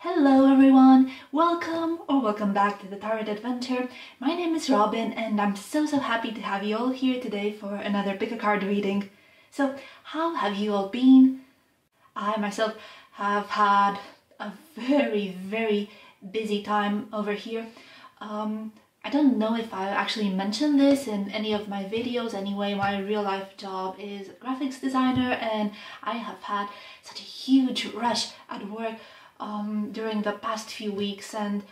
Hello everyone, welcome back to the Tarot Adventure. My name is Robin and I'm so happy to have you all here today for another pick a card reading. So how have you all been? I myself have had a very busy time over here. I don't know if I actually mentioned this in any of my videos. Anyway, my real life job is graphics designer and I have had such a huge rush at work during the past few weeks, and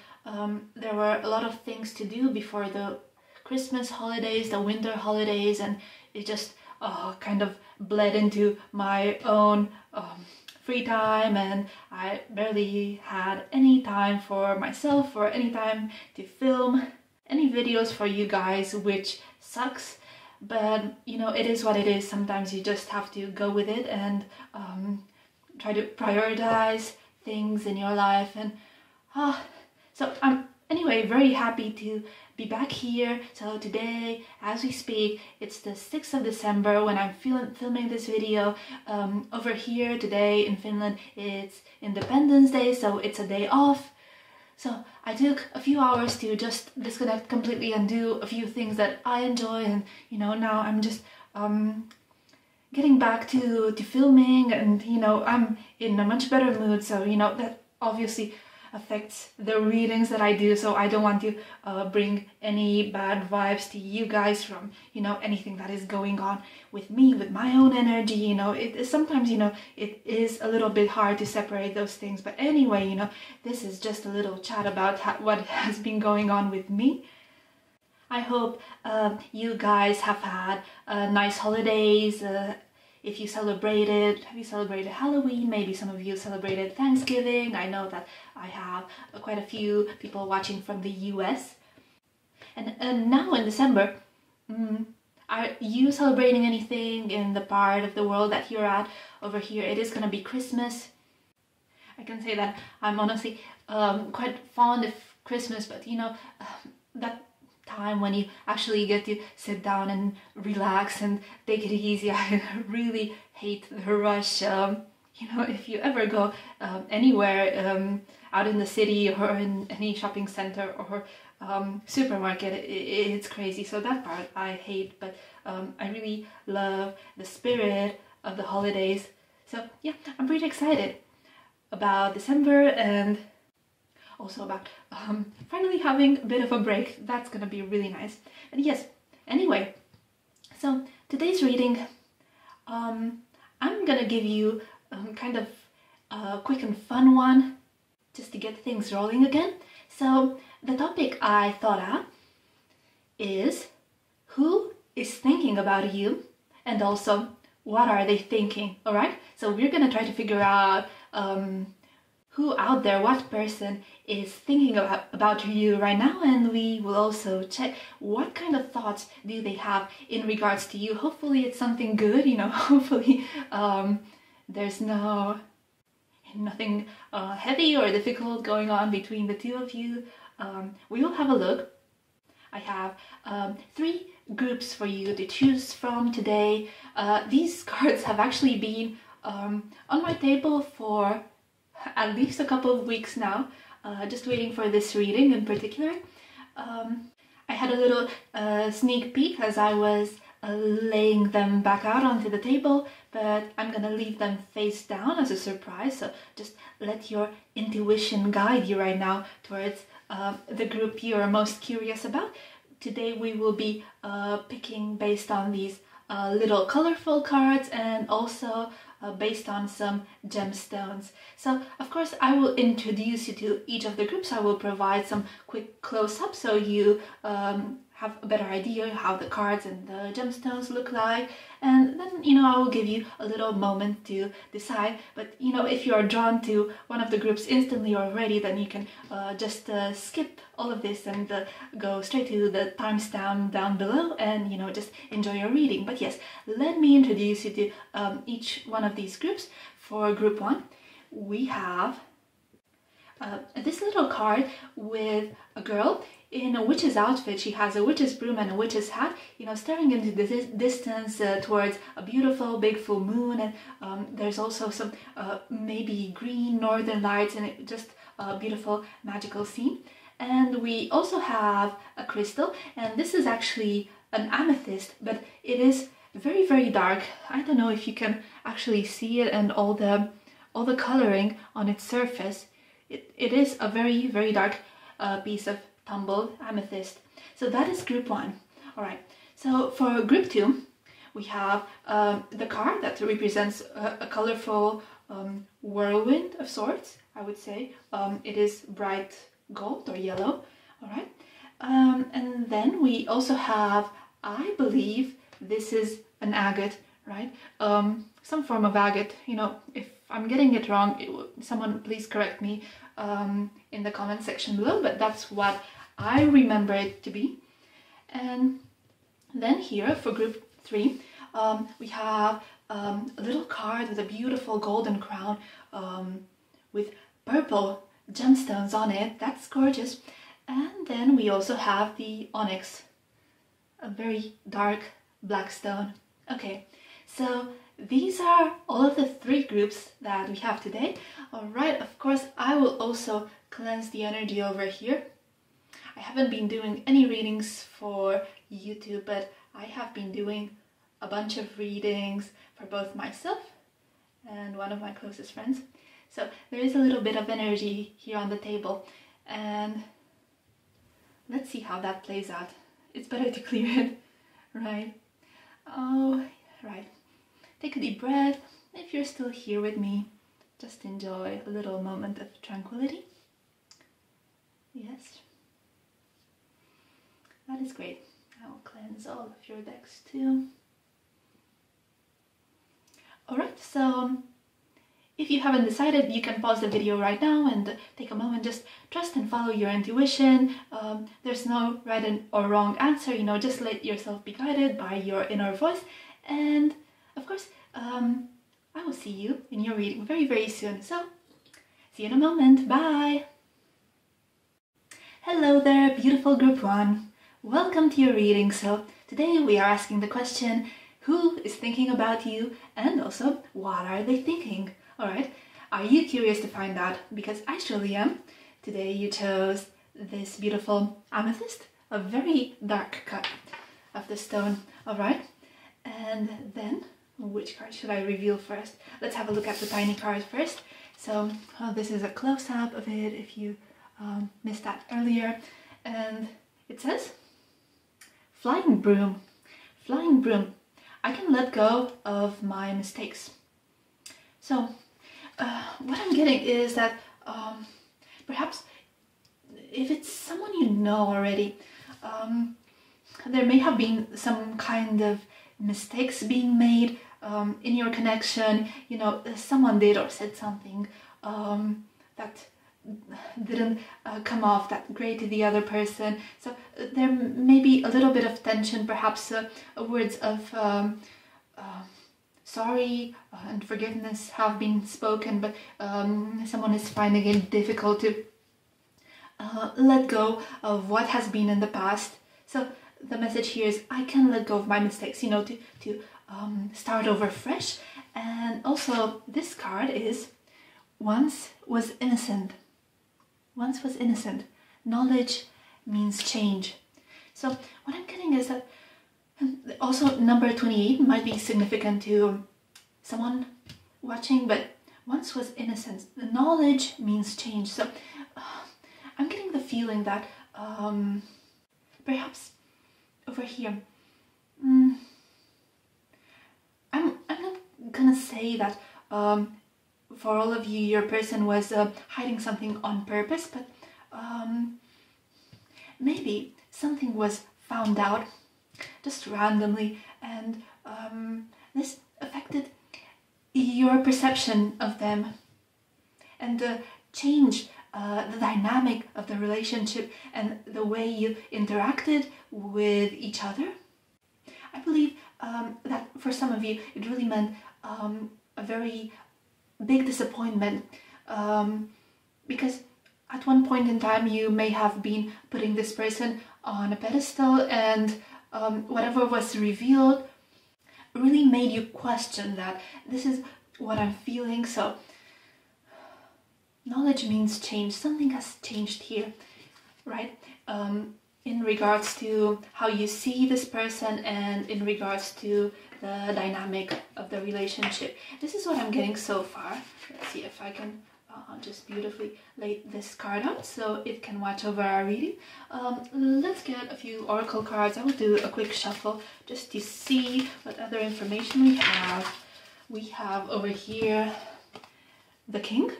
there were a lot of things to do before the Christmas holidays, the winter holidays, and it just kind of bled into my own free time, and I barely had any time for myself or any time to film any videos for you guys, which sucks, but you know, it is what it is. Sometimes you just have to go with it and try to prioritize things in your life. And so I'm anyway very happy to be back here. So today, as we speak, it's the 6th of December when I'm filming this video. Over here today in Finland it's Independence Day, so it's a day off. So I took a few hours to just disconnect completely and do a few things that I enjoy, and you know, now I'm just getting back to filming, and you know, I'm in a much better mood, so you know, that obviously affects the readings that I do, so I don't want to bring any bad vibes to you guys from, you know, anything that is going on with me, with my own energy. You know, sometimes, you know, it is a little bit hard to separate those things, but anyway, you know, this is just a little chat about what has been going on with me. I hope you guys have had nice holidays. If you celebrated, have you celebrated Halloween? Maybe some of you celebrated Thanksgiving. I know that I have quite a few people watching from the US. And now in December, are you celebrating anything in the part of the world that you're at? Over here, it is gonna be Christmas. I can say that I'm honestly quite fond of Christmas, but you know, that time when you actually get to sit down and relax and take it easy. I really hate the rush. You know, if you ever go anywhere out in the city or in any shopping center or supermarket, it's crazy. So that part I hate, but I really love the spirit of the holidays. So yeah, I'm pretty excited about December and also about finally having a bit of a break. That's gonna be really nice. And yes, anyway, so today's reading, I'm gonna give you kind of a quick and fun one just to get things rolling again. So the topic I thought of is who is thinking about you, and also what are they thinking. All right, so we're gonna try to figure out who out there, what person is thinking about you right now, and we will also check what kind of thoughts do they have in regards to you. Hopefully it's something good, you know, hopefully there's nothing heavy or difficult going on between the two of you. We will have a look. I have 3 groups for you to choose from today. These cards have actually been on my table for at least a couple of weeks now, just waiting for this reading in particular. I had a little sneak peek as I was laying them back out onto the table, but I'm gonna leave them face down as a surprise, so just let your intuition guide you right now towards the group you are most curious about. Today we will be picking based on these little colorful cards, and also based on some gemstones. So of course I will introduce you to each of the groups. I will provide some quick close-ups so you have a better idea how the cards and the gemstones look like, and then, you know, I will give you a little moment to decide. But you know, if you are drawn to one of the groups instantly already, then you can just skip all of this and go straight to the timestamp down below and, you know, just enjoy your reading. But yes, let me introduce you to each one of these groups. For group 1, we have this little card with a girl in a witch's outfit. She has a witch's broom and a witch's hat, you know, staring into the distance towards a beautiful big full moon, and there's also some maybe green northern lights, and it just beautiful magical scene. And we also have a crystal, and this is actually an amethyst, but it is very, very dark. I don't know if you can actually see it, and all the coloring on its surface. It is a very, very dark piece of tumbled amethyst. So that is group 1. All right. So for group 2, we have the card that represents a colorful whirlwind of sorts, I would say. It is bright gold or yellow. All right. And then we also have, I believe this is an agate, right? Some form of agate. You know, if I'm getting it wrong, someone please correct me in the comment section below, but that's what I remember it to be. And then here for group 3, we have a little card with a beautiful golden crown with purple gemstones on it. That's gorgeous. And then we also have the onyx, a very dark black stone. Okay, so these are all of the 3 groups that we have today. All right, of course, I will also cleanse the energy over here. I haven't been doing any readings for YouTube, but I have been doing a bunch of readings for both myself and one of my closest friends. So there is a little bit of energy here on the table, and let's see how that plays out. It's better to clear it, right? Oh, right. Take a deep breath. If you're still here with me, just enjoy a little moment of tranquility. Yes. That is great. I will cleanse all of your decks too. Alright, so if you haven't decided, you can pause the video right now and take a moment, just trust and follow your intuition. There's no right or wrong answer, you know, just let yourself be guided by your inner voice. And of course, I will see you in your reading very, very soon. So, see you in a moment. Bye! Hello there, beautiful group 1. Welcome to your reading. So, today we are asking the question, who is thinking about you, and also, what are they thinking? Alright, are you curious to find out? Because I surely am. Today you chose this beautiful amethyst, a very dark cut of the stone. Alright, and then, which card should I reveal first? Let's have a look at the tiny card first. So, this is a close-up of it if you missed that earlier. And it says, Flying Broom. Flying Broom. I can let go of my mistakes. So, what I'm getting is that perhaps if it's someone you know already, there may have been some kind of mistakes being made in your connection. You know, someone did or said something that didn't come off that great to the other person. So there may be a little bit of tension, perhaps words of sorry and forgiveness have been spoken, but someone is finding it difficult to let go of what has been in the past. So the message here is, I can let go of my mistakes, you know, to start over fresh. And also this card is, once was innocent. Once was innocent. Knowledge means change. So what I'm getting is that also number 28 might be significant to someone watching, but once was innocent. The knowledge means change. So I'm getting the feeling that perhaps over here, I'm not gonna say that for all of you, your person was hiding something on purpose, but maybe something was found out just randomly, and this affected your perception of them and changed the dynamic of the relationship and the way you interacted with each other. I believe that for some of you it really meant a very big disappointment, because at one point in time you may have been putting this person on a pedestal, and whatever was revealed really made you question that this is what I'm feeling. So knowledge means change. Something has changed here, right? In regards to how you see this person and in regards to the dynamic of the relationship. This is what I'm getting so far. Let's see if I can just beautifully lay this card out so it can watch over our reading. Let's get a few oracle cards. I will do a quick shuffle just to see what other information we have. We have over here the King,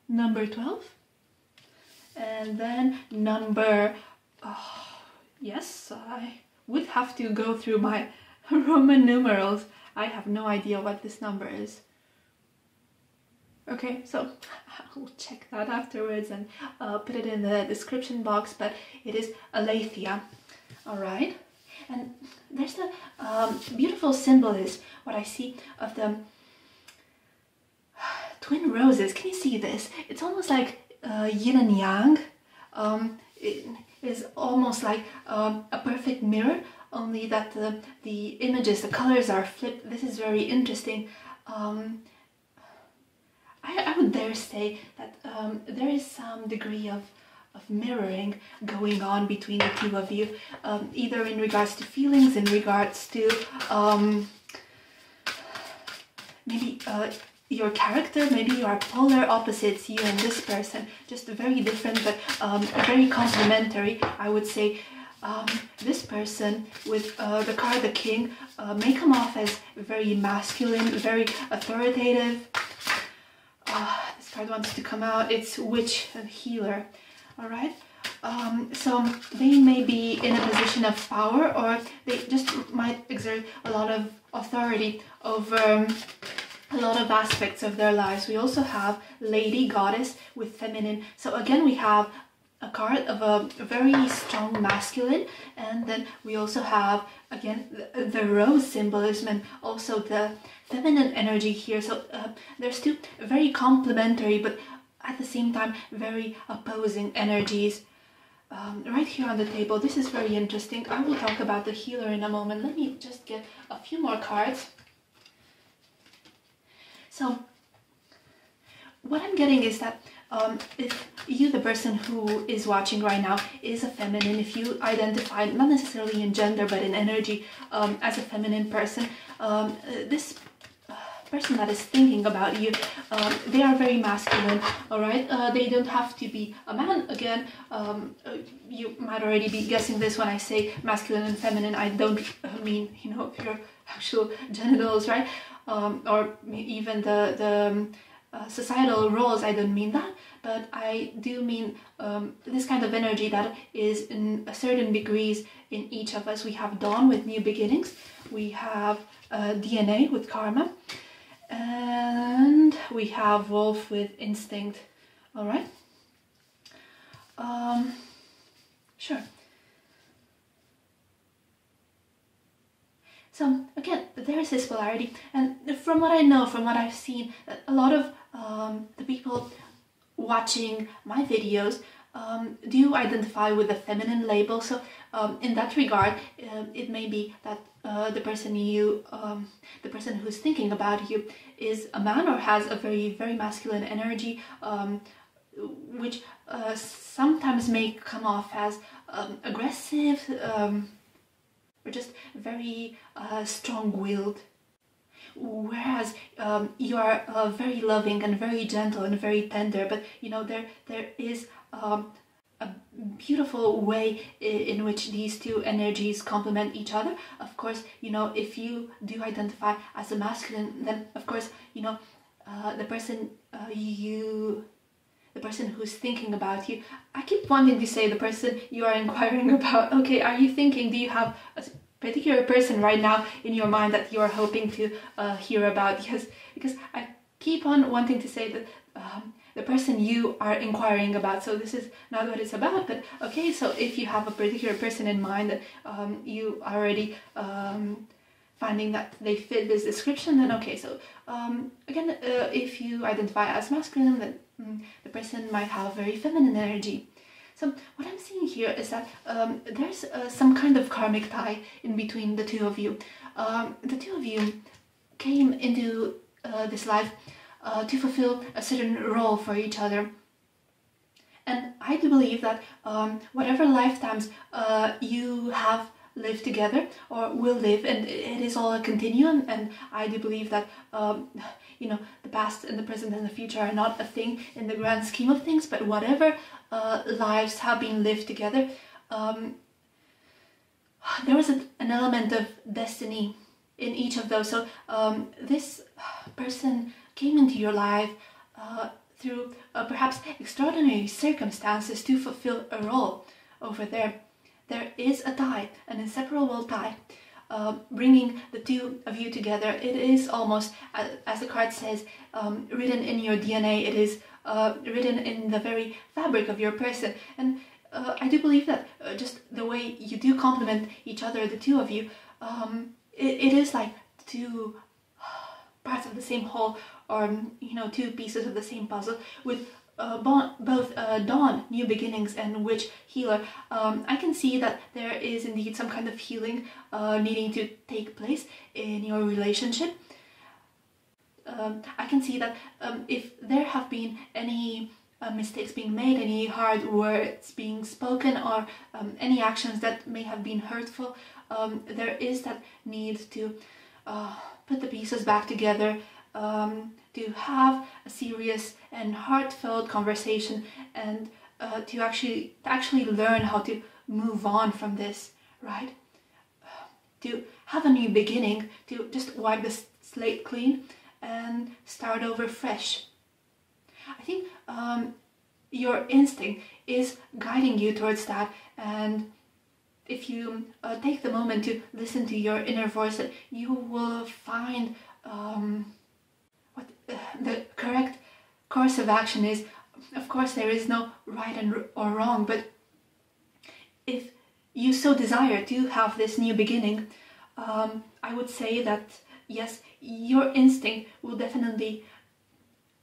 number 12, and then number, yes, I would have to go through my Roman numerals. I have no idea what this number is. Okay, so I'll check that afterwards and put it in the description box, but it is Aletheia. All right, and there's a beautiful symbol is what I see of the twin roses. Can you see this? It's almost like yin and yang. It is almost like a perfect mirror, only that the images, the colors are flipped. This is very interesting. I would dare say that there is some degree of mirroring going on between the two of you, either in regards to feelings, in regards to maybe your character. Maybe you are polar opposites, you and this person, just very different but very complementary. I would say this person with the card the King may come off as very masculine, very authoritative. This card wants to come out. It's Witch and Healer. All right. So they may be in a position of power, or they just might exert a lot of authority over a lot of aspects of their lives. We also have Lady, Goddess with feminine. So again, we have a card of a very strong masculine, and then we also have again the rose symbolism and also the feminine energy here. So there's two very complementary but at the same time very opposing energies right here on the table. This is very interesting. I will talk about the Healer in a moment. Let me just get a few more cards. So what I'm getting is that if you, the person who is watching right now, is a feminine, if you identify not necessarily in gender but in energy as a feminine person, this person that is thinking about you, they are very masculine. All right, they don't have to be a man. Again, you might already be guessing this when I say masculine and feminine. I don't mean, you know, your actual genitals, right? Or even the societal roles. I don't mean that, but I do mean this kind of energy that is in a certain degrees in each of us. We have Dawn with new beginnings, we have DNA with karma, and we have Wolf with instinct. All right. Sure. So again, there is this polarity, and from what I know, from what I've seen, a lot of the people watching my videos do identify with the feminine label. So in that regard, it may be that the person who's thinking about you is a man or has a very masculine energy, which sometimes may come off as aggressive, or just very strong-willed, whereas you are very loving and very gentle and very tender. But you know, there is a beautiful way in which these two energies complement each other. Of course, you know, if you do identify as a masculine, then of course, you know, the person who's thinking about you, I keep wanting to say the person you are inquiring about. Okay, are you thinking, do you have a particular person right now in your mind that you are hoping to hear about? Yes, because I keep on wanting to say that the person you are inquiring about. So this is not what it's about, but okay, so if you have a particular person in mind that you are already finding that they fit this description, then okay. So again, if you identify as masculine, then the person might have very feminine energy. So what I'm seeing here is that there's some kind of karmic tie in between the two of you. The two of you came into this life to fulfill a certain role for each other. And I do believe that whatever lifetimes you have lived together or will live, and it is all a continuum, and I do believe that you know, the past and the present and the future are not a thing in the grand scheme of things, but whatever lives have been lived together, there was an element of destiny in each of those. So this person came into your life through perhaps extraordinary circumstances to fulfill a role over there. There is a tie, an inseparable tie, bringing the two of you together. It is almost, as the card says, written in your DNA. It is written in the very fabric of your person. And I do believe that just the way you do complement each other, the two of you, it is like two parts of the same whole, or you know, two pieces of the same puzzle, with both dawn, new beginnings, and witch, healer. I can see that there is indeed some kind of healing needing to take place in your relationship. I can see that if there have been any mistakes being made, any hard words being spoken, or any actions that may have been hurtful, there is that need to put the pieces back together, to have a serious and heartfelt conversation, and to actually learn how to move on from this, right? To have a new beginning, to just wipe the slate clean and start over fresh. I think your instinct is guiding you towards that, and if you take the moment to listen to your inner voice, that you will find what the correct course of action is. Of course, there is no right or wrong, but if you so desire to have this new beginning, I would say that yes, your instinct will definitely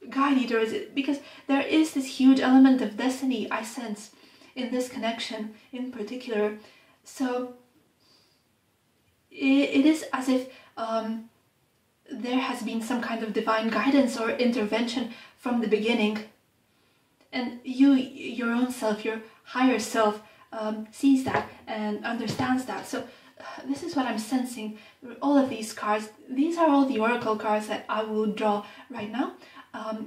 guide you towards it, because there is this huge element of destiny I sense in this connection in particular. So it is as if there has been some kind of divine guidance or intervention from the beginning, and you, your own self, your higher self, sees that and understands that. So this is what I'm sensing. All of these cards, these are all the oracle cards that I will draw right now.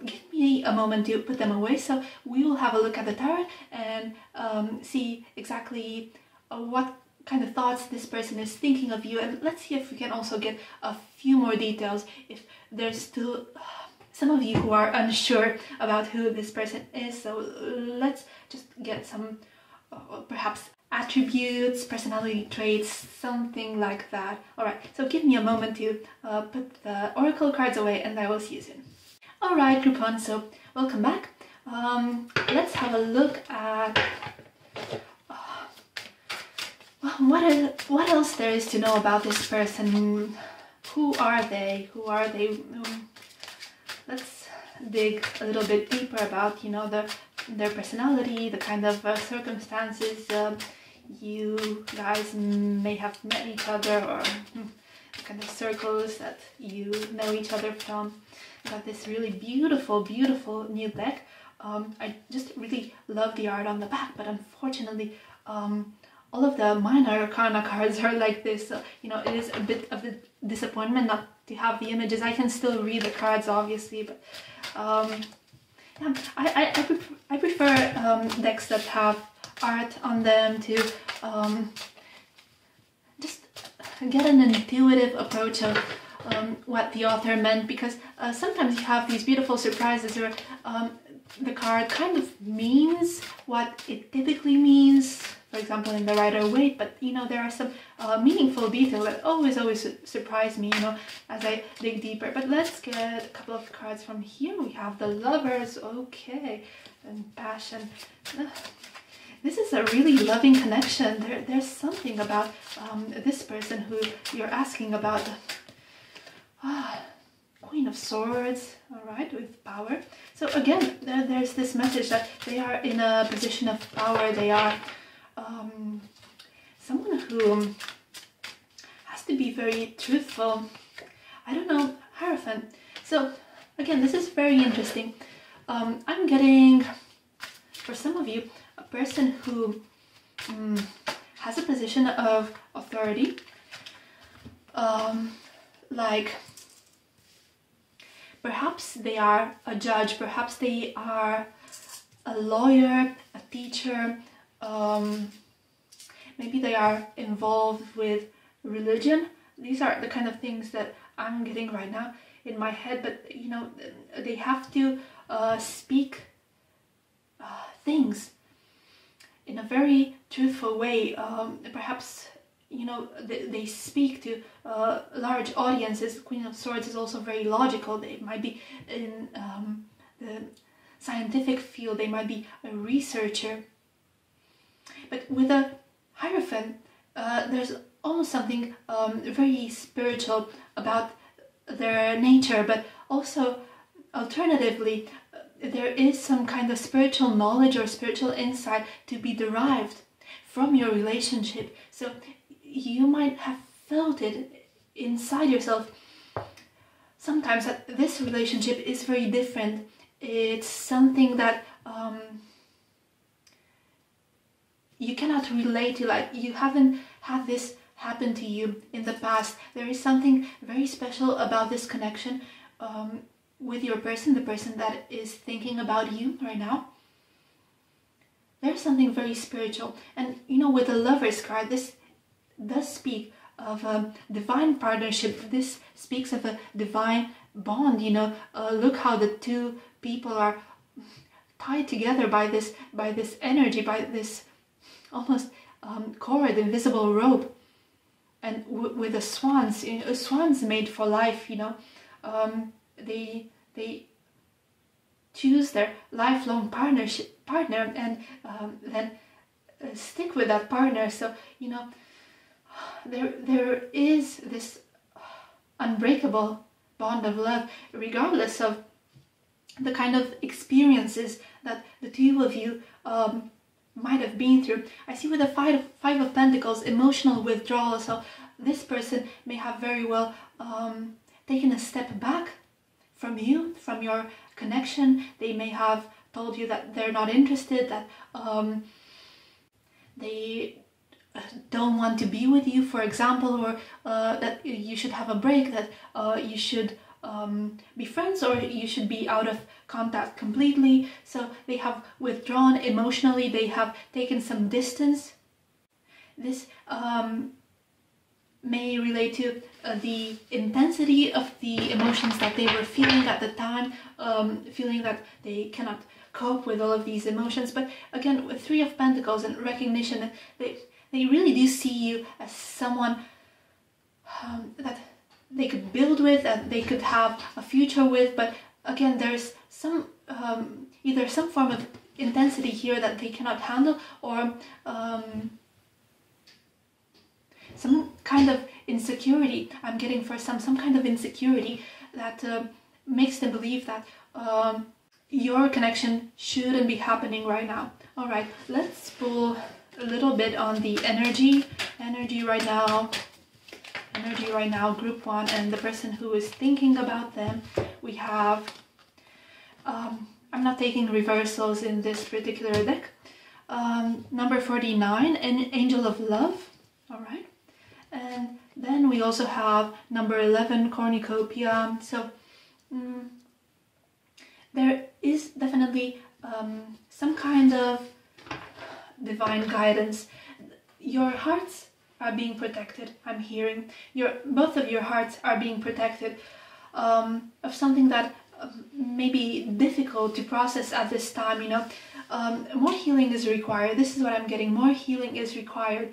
Give me a moment to put them away, so we will have a look at the tarot and see exactly what kind of thoughts this person is thinking of you, and let's see if we can also get a few more details if there's still some of you who are unsure about who this person is. So let's just get some perhaps attributes, personality traits, something like that. Alright, so give me a moment to put the oracle cards away, and I will see you soon. Alright, group one, so welcome back. Let's have a look at what else there is to know about this person. Who are they? Who are they? Let's dig a little bit deeper about, you know, their personality, the kind of circumstances you guys may have met each other, or the kind of circles that you know each other from. Got this really beautiful, beautiful new deck. I just really love the art on the back, but unfortunately all of the minor arcana cards are like this. You know, it is a bit of a disappointment not to have the images. I can still read the cards, obviously, but yeah, I prefer decks that have art on them to just get an intuitive approach of what the author meant, because sometimes you have these beautiful surprises where the card kind of means what it typically means, for example in the Rider-Waite, but you know, there are some meaningful details that always surprise me, you know, as I dig deeper. But let's get a couple of cards from here. We have the Lovers, okay, and Passion. This is a really loving connection. There's something about this person who you're asking about. Queen of Swords, all right, with power. So again, there's this message that they are in a position of power. They are someone who has to be very truthful. I don't know, Hierophant. So again, this is very interesting. I'm getting, for some of you, a person who has a position of authority, like perhaps they are a judge, perhaps they are a lawyer, a teacher, maybe they are involved with religion. These are the kind of things that I'm getting right now in my head, but you know, they have to speak things in a very truthful way. Perhaps, you know, they speak to large audiences. Queen of Swords is also very logical. They might be in the scientific field, they might be a researcher. But with a Hierophant, there's almost something very spiritual about their nature, but also alternatively, there is some kind of spiritual knowledge or spiritual insight to be derived from your relationship. So you might have felt it inside yourself sometimes that this relationship is very different. It's something that you cannot relate to, like you haven't had this happen to you in the past. There is something very special about this connection with your person, the person that is thinking about you right now. There's something very spiritual. And you know, with the Lover's card, this does speak of a divine partnership. This speaks of a divine bond, you know. Look how the two people are tied together by this energy, by this almost cord, invisible rope. And with the swans, you know, a swan's made for life, you know. They choose their lifelong partner and then stick with that partner. So you know, there is this unbreakable bond of love, regardless of the kind of experiences that the two of you might have been through. I see with the Five of Pentacles, emotional withdrawal. So this person may have very well taken a step back from you, from your connection. They may have told you that they're not interested, that they don't want to be with you, for example, or that you should have a break, that you should be friends, or you should be out of contact completely. So they have withdrawn emotionally, they have taken some distance. This may relate to the intensity of the emotions that they were feeling at the time, feeling that they cannot cope with all of these emotions. But again, with Three of Pentacles and recognition, they really do see you as someone that they could build with, that they could have a future with. But again, there's some either some form of intensity here that they cannot handle, or some kind of insecurity. I'm getting for some kind of insecurity that makes them believe that your connection shouldn't be happening right now. All right, let's pull a little bit on the energy right now. Energy right now, group one, and the person who is thinking about them. We have, I'm not taking reversals in this particular deck. Number 49, an Angel of Love. All right. And then we also have number 11, cornucopia. So there is definitely some kind of divine guidance. Your hearts are being protected, I'm hearing. Both of your hearts are being protected of something that may be difficult to process at this time, you know. More healing is required. This is what I'm getting. More healing is required.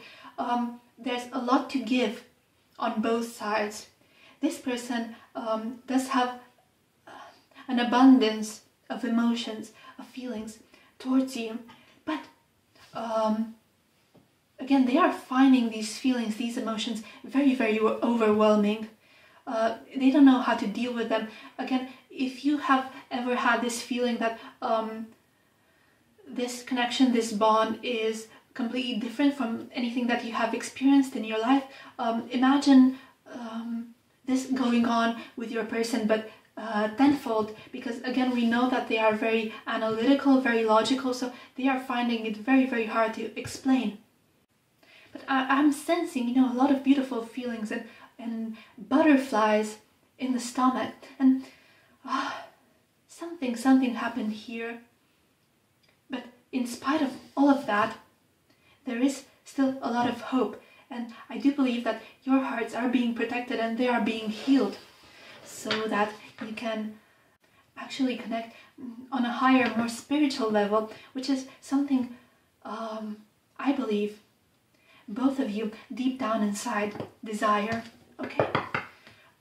There's a lot to give on both sides. This person does have an abundance of emotions, of feelings towards you, but again, they are finding these feelings, these emotions very, very overwhelming. They don't know how to deal with them. Again, if you have ever had this feeling that this connection, this bond is completely different from anything that you have experienced in your life, imagine this going on with your person, but tenfold, because again, we know that they are very analytical, very logical, so they are finding it very, very hard to explain. But I'm sensing, you know, a lot of beautiful feelings and butterflies in the stomach, and something happened here. But in spite of all of that, there is still a lot of hope, and I do believe that your hearts are being protected and they are being healed, so that you can actually connect on a higher, more spiritual level, which is something I believe both of you deep down inside desire. Okay,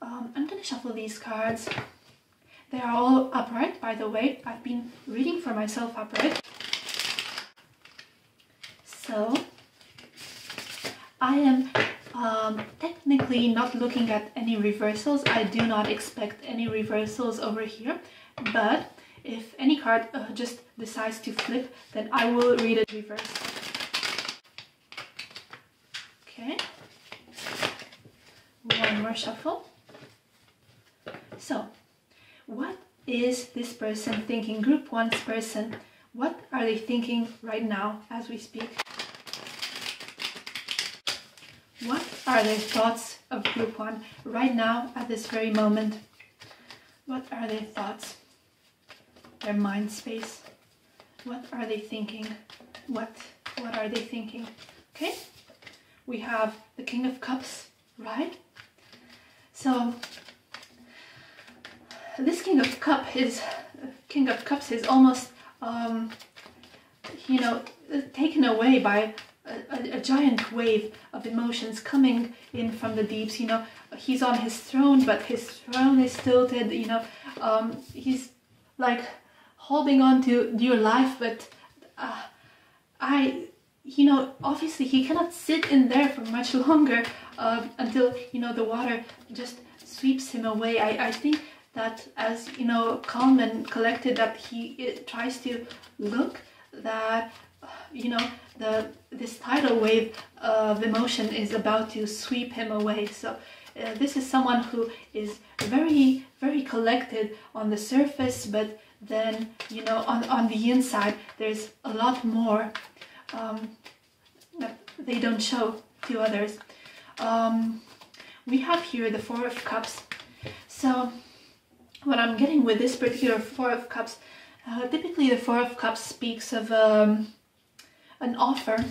I'm gonna shuffle these cards. They are all upright, by the way. I've been reading for myself upright. So I am technically not looking at any reversals. I do not expect any reversals over here, but if any card just decides to flip, then I will read it reverse. Okay, one more shuffle. So, what is this person thinking? Group 1's person, what are they thinking right now as we speak? What are their thoughts of Group 1 right now at this very moment? What are their thoughts? Their mind space? What are they thinking? What are they thinking? Okay, we have the King of Cups, right? So this King of Cups is almost you know, taken away by a giant wave of emotions coming in from the deeps. You know, he's on his throne, but his throne is tilted. You know, he's like holding on to your life, but you know, obviously he cannot sit in there for much longer until, you know, the water just sweeps him away. I think that as, you know, calm and collected, that he tries to look that, you know, this tidal wave of emotion is about to sweep him away. So this is someone who is very, very collected on the surface, but then, you know, on the inside there's a lot more that they don't show to others. We have here the Four of Cups. So what I'm getting with this particular Four of Cups, typically the Four of Cups speaks of an offer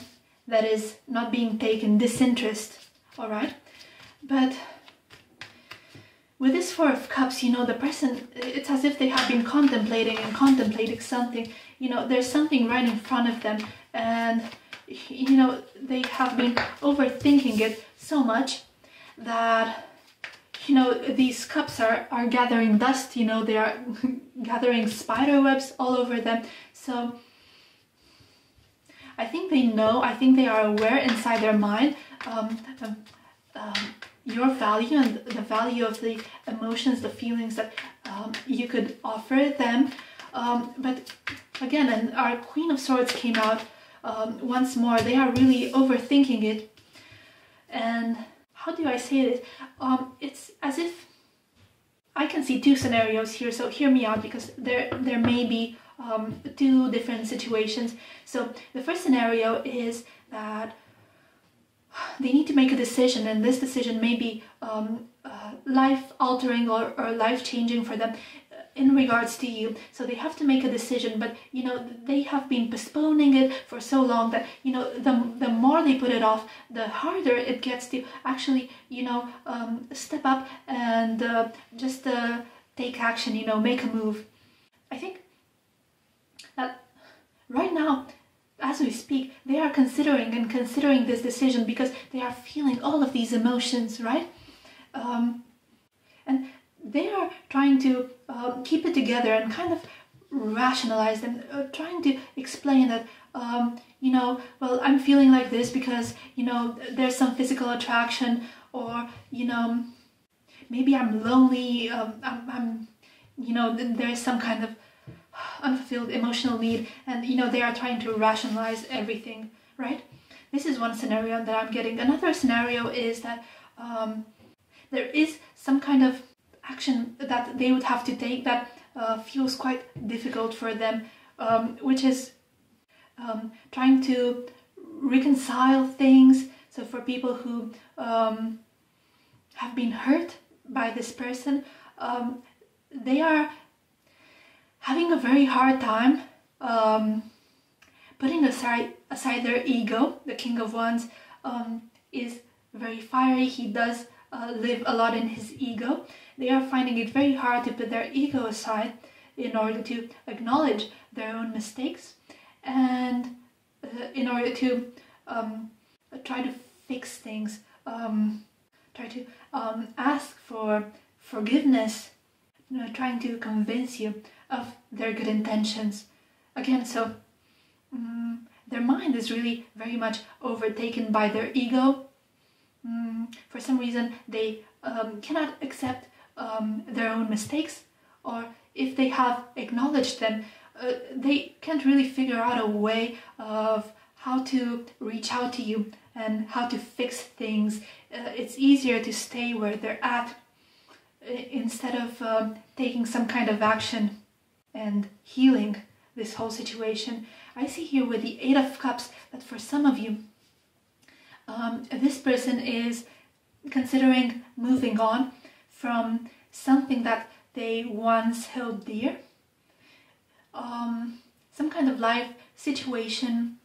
that is not being taken, disinterest, all right? But with this Four of Cups, you know, the person, it's as if they have been contemplating something. You know, there's something right in front of them, and, you know, they have been overthinking it so much that, you know, these cups are gathering dust, you know, they are gathering spider webs all over them. So I think they know, I think they are aware inside their mind your value and the value of the emotions, the feelings that you could offer them. But again, and our Queen of Swords came out once more. They are really overthinking it. And how do I say this? It's as if I can see two scenarios here, so hear me out, because there may be two different situations. So the first scenario is that they need to make a decision, and this decision may be life-altering or life-changing for them in regards to you. So they have to make a decision, but, you know, they have been postponing it for so long that, you know, the more they put it off, the harder it gets to actually, you know, step up and just take action, you know, make a move. I think that right now, as we speak, they are considering this decision because they are feeling all of these emotions, right? And they are trying to keep it together and kind of rationalize and trying to explain that, you know, well, I'm feeling like this because, you know, there's some physical attraction, or, you know, maybe I'm lonely, I'm you know, there's some kind of unfulfilled emotional need, and, you know, they are trying to rationalize everything, right? This is one scenario that I'm getting. Another scenario is that there is some kind of action that they would have to take that feels quite difficult for them, which is trying to reconcile things. So for people who have been hurt by this person, they are having a very hard time putting aside their ego. The King of Wands is very fiery. He does live a lot in his ego. They are finding it very hard to put their ego aside in order to acknowledge their own mistakes and in order to try to fix things, try to ask for forgiveness, trying to convince you of their good intentions. Again, so their mind is really very much overtaken by their ego. For some reason, they cannot accept their own mistakes, or if they have acknowledged them, they can't really figure out a way of how to reach out to you and how to fix things. It's easier to stay where they're at instead of taking some kind of action and healing this whole situation. I see here with the Eight of Cups that for some of you, this person is considering moving on from something that they once held dear. Some kind of life situation.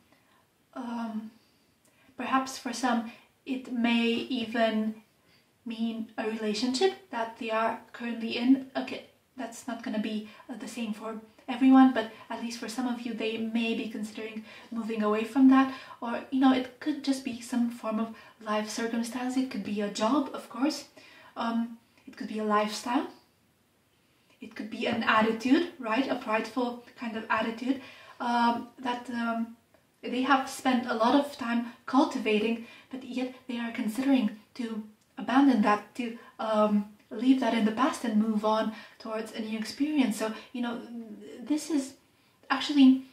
Perhaps for some it may even mean a relationship that they are currently in. Okay, that's not going to be the same for everyone, but at least for some of you, they may be considering moving away from that. Or, you know, it could just be some form of life circumstance. It could be a job, of course. It could be a lifestyle. It could be an attitude, right? A prideful kind of attitude that they have spent a lot of time cultivating, but yet they are considering to abandon that, to leave that in the past and move on towards a new experience. So, you know, this is actually,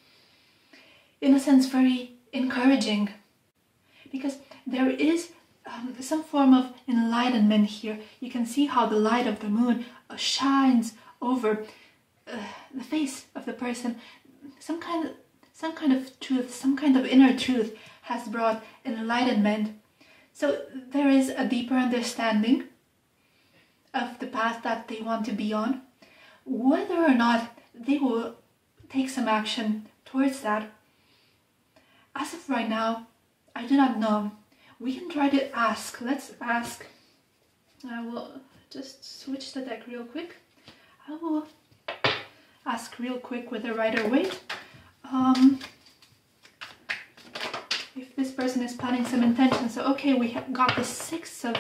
in a sense, very encouraging, because there is some form of enlightenment here. You can see how the light of the moon shines over the face of the person. Some kind of truth, some kind of inner truth has brought enlightenment. So there is a deeper understanding of the path that they want to be on. Whether or not they will take some action towards that, as of right now, I do not know. We can try to ask. Let's ask. I will just switch the deck real quick. I will ask real quick with the Rider-Waite. If this person is planning some intention. So okay, we have got the Six of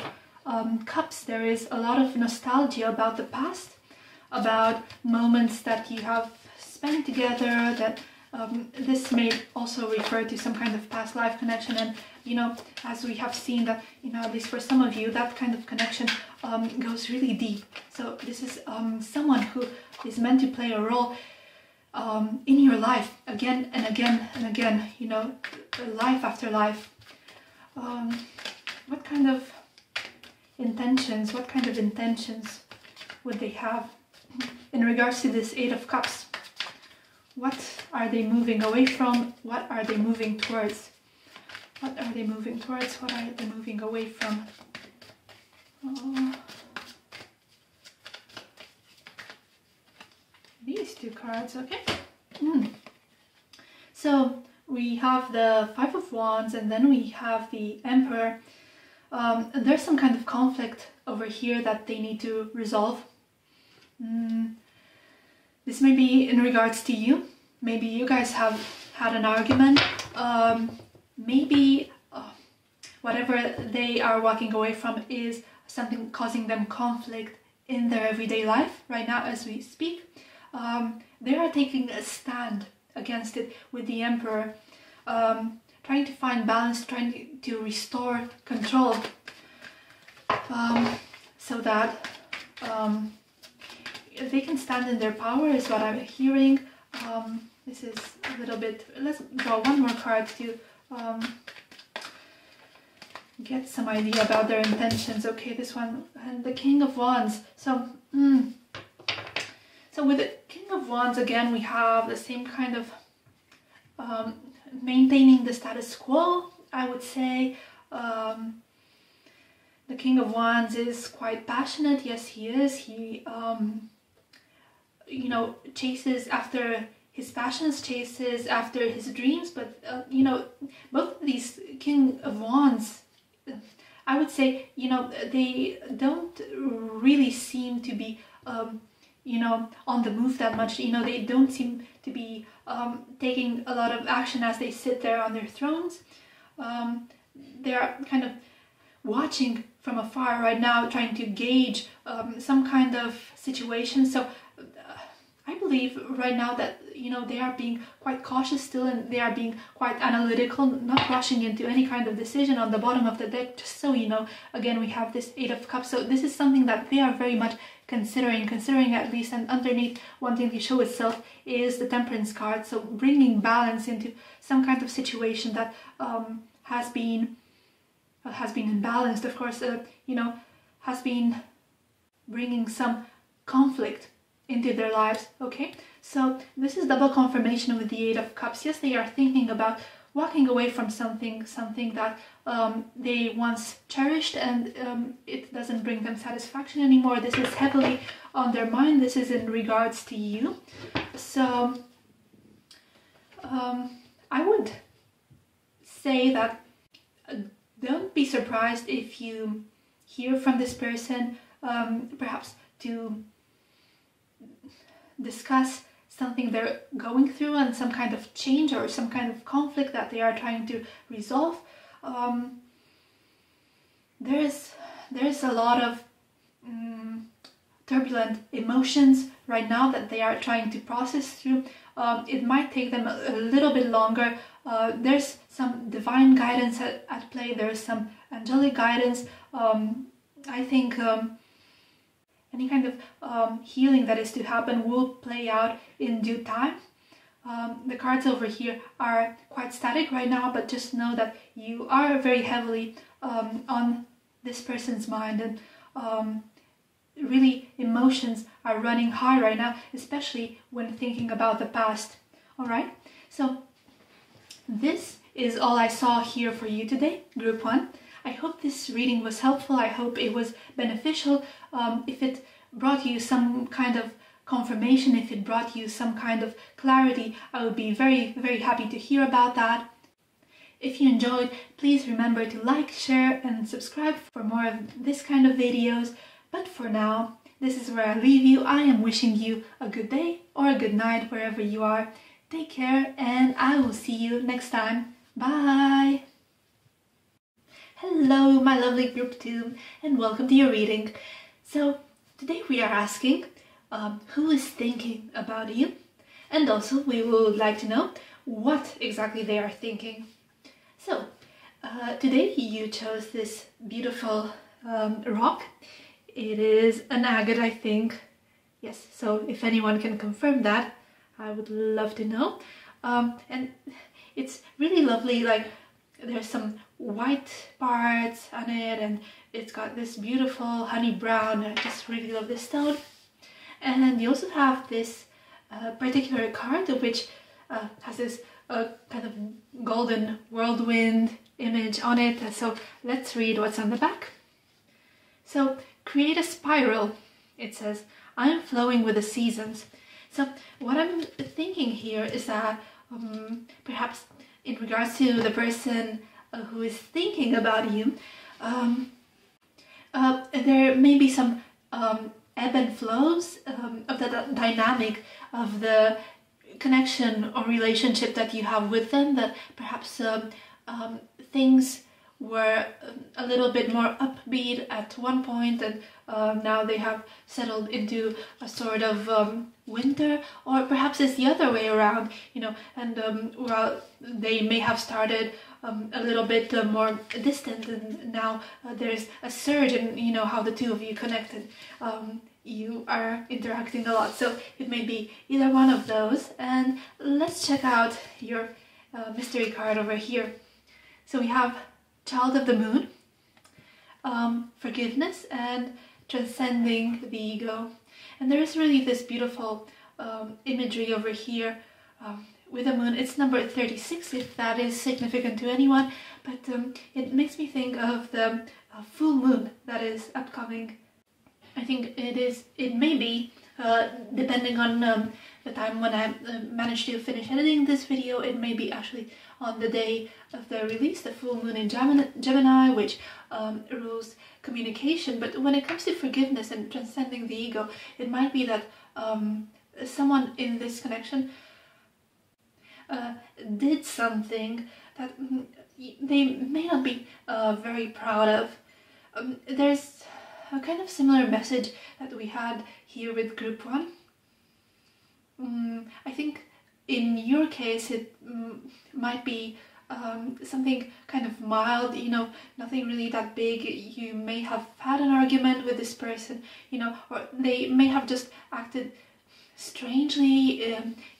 Cups. There is a lot of nostalgia about the past, about moments that you have spent together, that this may also refer to some kind of past life connection. And, you know, as we have seen that, you know, at least for some of you, that kind of connection goes really deep. So this is someone who is meant to play a role in your life again and again and again, you know, life after life. What kind of intentions would they have in regards to this Eight of Cups? What are they moving away from? What are they moving towards? What are they moving towards? What are they moving away from? These two cards, okay. So we have the Five of Wands, and then we have the Emperor. And there's some kind of conflict over here that they need to resolve. This may be in regards to you. Maybe you guys have had an argument. Maybe whatever they are walking away from is something causing them conflict in their everyday life right now as we speak. They are taking a stand against it with the Emperor, trying to find balance, trying to restore control, so that they can stand in their power, is what I'm hearing. This is a little bit, let's draw one more card to get some idea about their intentions. Okay, this one, and the King of Wands. So So with the King of Wands, again, we have the same kind of maintaining the status quo, I would say. The King of Wands is quite passionate. Yes, he is. He, you know, chases after his passions, chases after his dreams. But, you know, both of these King of Wands, I would say, you know, they don't really seem to be, you know, on the move that much. You know, they don't seem to be taking a lot of action as they sit there on their thrones. They're kind of watching from afar right now, trying to gauge some kind of situation. So I believe right now that, you know, they are being quite cautious still, and they are being quite analytical, not rushing into any kind of decision. On the bottom of the deck, just so you know, again, we have this Eight of Cups. So this is something that they are very much considering at least, and underneath wanting to show itself is the Temperance card. So bringing balance into some kind of situation that has been imbalanced, of course, you know, has been bringing some conflict into their lives. Okay, so this is double confirmation with the Eight of Cups. Yes, they are thinking about walking away from something that they once cherished, and it doesn't bring them satisfaction anymore. This is heavily on their mind. This is in regards to you. So I would say that don't be surprised if you hear from this person, perhaps to discuss something they're going through and some kind of change or some kind of conflict that they are trying to resolve. There's a lot of turbulent emotions right now that they are trying to process through. It might take them a little bit longer. There's some divine guidance at play. There's some angelic guidance. I think any kind of healing that is to happen will play out in due time. The cards over here are quite static right now, but just know that you are very heavily on this person's mind, and really emotions are running high right now, especially when thinking about the past. All right, so this is all I saw here for you today, Group 1. I hope this reading was helpful. I hope it was beneficial. If it brought you some kind of confirmation, if it brought you some kind of clarity, I would be very, very happy to hear about that. If you enjoyed, please remember to like, share, and subscribe for more of this kind of videos. But for now, this is where I leave you. I am wishing you a good day or a good night wherever you are. Take care, and I will see you next time. Bye! Hello, my lovely Group 2, and welcome to your reading. So, today we are asking who is thinking about you, and also we would like to know what exactly they are thinking. So, today you chose this beautiful rock. It is an agate, I think. Yes, so if anyone can confirm that, I would love to know. And it's really lovely, like there's some white parts on it, and it's got this beautiful honey brown. I just really love this stone. And you also have this particular card which has this kind of golden whirlwind image on it. So let's read what's on the back. So, create a spiral. It says, I am flowing with the seasons. So what I'm thinking here is that perhaps in regards to the person who is thinking about you, there may be some ebb and flows of the dynamic of the connection or relationship that you have with them, that perhaps things were a little bit more upbeat at one point, and now they have settled into a sort of winter, or perhaps it's the other way around, you know, and well, they may have started a little bit more distant, and now there's a surge in, you know, how the two of you connected. You are interacting a lot, so it may be either one of those. And let's check out your mystery card over here. So we have Child of the Moon, forgiveness, and transcending the ego. And there is really this beautiful imagery over here with the moon. It's number 36, if that is significant to anyone, but it makes me think of the full moon that is upcoming. I think it may be, depending on the time when I manage to finish editing this video, it may be actually on the day of the release, the full moon in Gemini, which rules communication. But when it comes to forgiveness and transcending the ego, it might be that someone in this connection did something that they may not be very proud of. There's a kind of similar message that we had here with group 1. I think in your case it might be something kind of mild, you know, nothing really that big. You may have had an argument with this person, you know, or they may have just acted strangely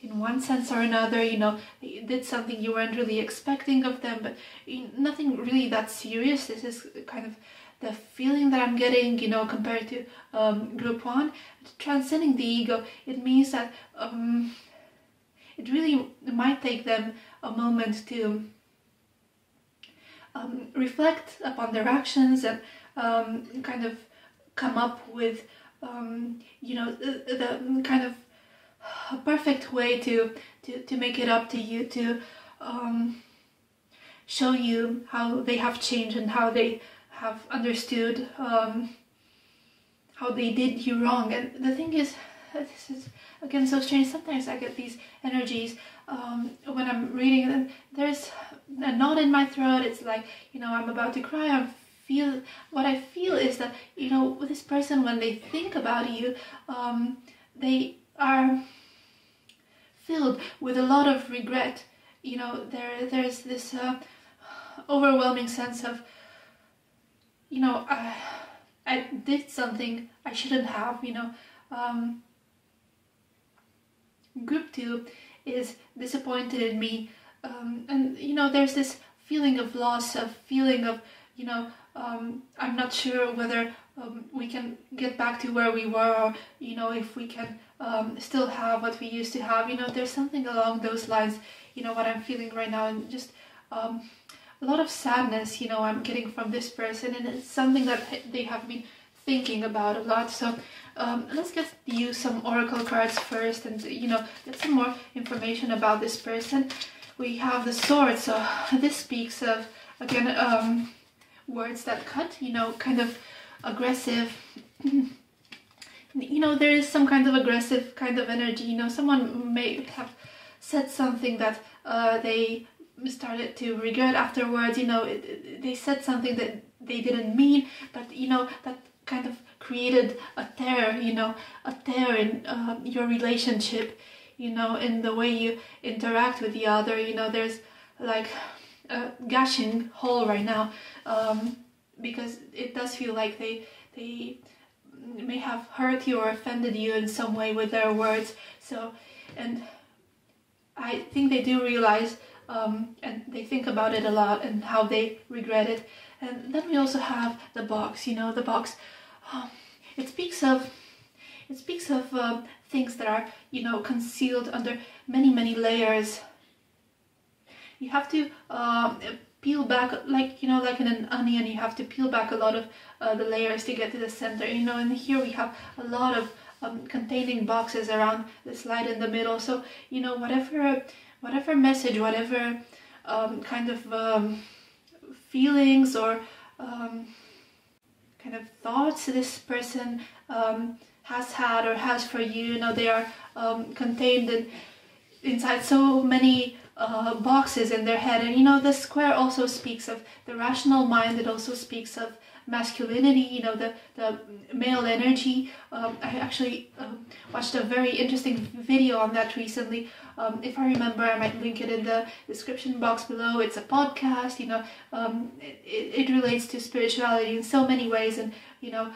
in one sense or another, you know, they did something you weren't really expecting of them, but nothing really that serious. This is kind of the feeling that I'm getting, you know, compared to group 1. Transcending the ego, it means that it really might take them a moment to reflect upon their actions and kind of come up with you know, the kind of a perfect way to make it up to you, to show you how they have changed and how they have understood how they did you wrong. And the thing is, this is again so strange. Sometimes I get these energies when I'm reading them. There's a knot in my throat. It's like, you know, I'm about to cry. What I feel is that, you know, with this person, when they think about you, they are filled with a lot of regret. You know, there's this overwhelming sense of, you know, I did something I shouldn't have, you know. Group 2 is disappointed in me, and, you know, there's this feeling of loss, a feeling of, you know, I'm not sure whether we can get back to where we were, or, you know, if we can still have what we used to have. You know, there's something along those lines, you know, what I'm feeling right now, and just a lot of sadness, you know, I'm getting from this person, and it's something that they have been thinking about a lot. So let's get you some oracle cards first, and, you know, get some more information about this person. We have the Sword, so this speaks of, again, words that cut, you know, kind of aggressive. You know, there is some kind of aggressive kind of energy. You know, someone may have said something that they started to regret afterwards. You know, they said something that they didn't mean, but, you know, that kind of created a tear, you know, a tear in your relationship, you know, in the way you interact with the other. You know, there's like a gashing hole right now, because it does feel like they may have hurt you or offended you in some way with their words. So, and I think they do realize, and they think about it a lot and how they regret it. And then we also have the box. You know, the box, it speaks of things that are, you know, concealed under many layers. You have to peel back, like, you know, like in an onion, you have to peel back a lot of the layers to get to the center, you know. And here we have a lot of containing boxes around this light in the middle. So, you know, whatever message, whatever kind of feelings or kind of thoughts this person has had or has for you, you know, they are contained inside so many boxes in their head. And, you know, the square also speaks of the rational mind. It also speaks of masculinity, you know, the male energy. I actually watched a very interesting video on that recently. If I remember, I might link it in the description box below. It's a podcast, you know. It relates to spirituality in so many ways. And, you know,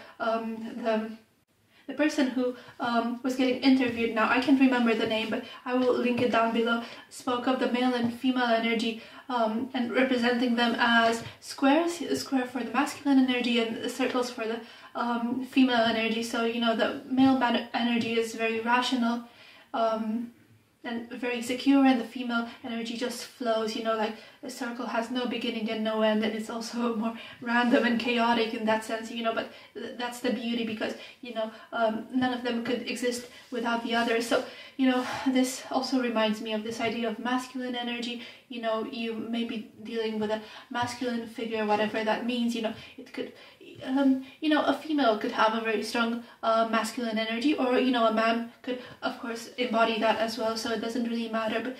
the person who was getting interviewed, now I can't remember the name, but I will link it down below, spoke of the male and female energy and representing them as squares, a square for the masculine energy and circles for the female energy. So you know, the male energy is very rational and very secure, and the female energy just flows, you know, like a circle has no beginning and no end, and it's also more random and chaotic in that sense, you know, but that's the beauty, because, you know, none of them could exist without the other. So, you know, this also reminds me of this idea of masculine energy. You know, you may be dealing with a masculine figure, whatever that means, you know, it could, you know, a female could have a very strong masculine energy, or, you know, a man could, of course, embody that as well, so it doesn't really matter. But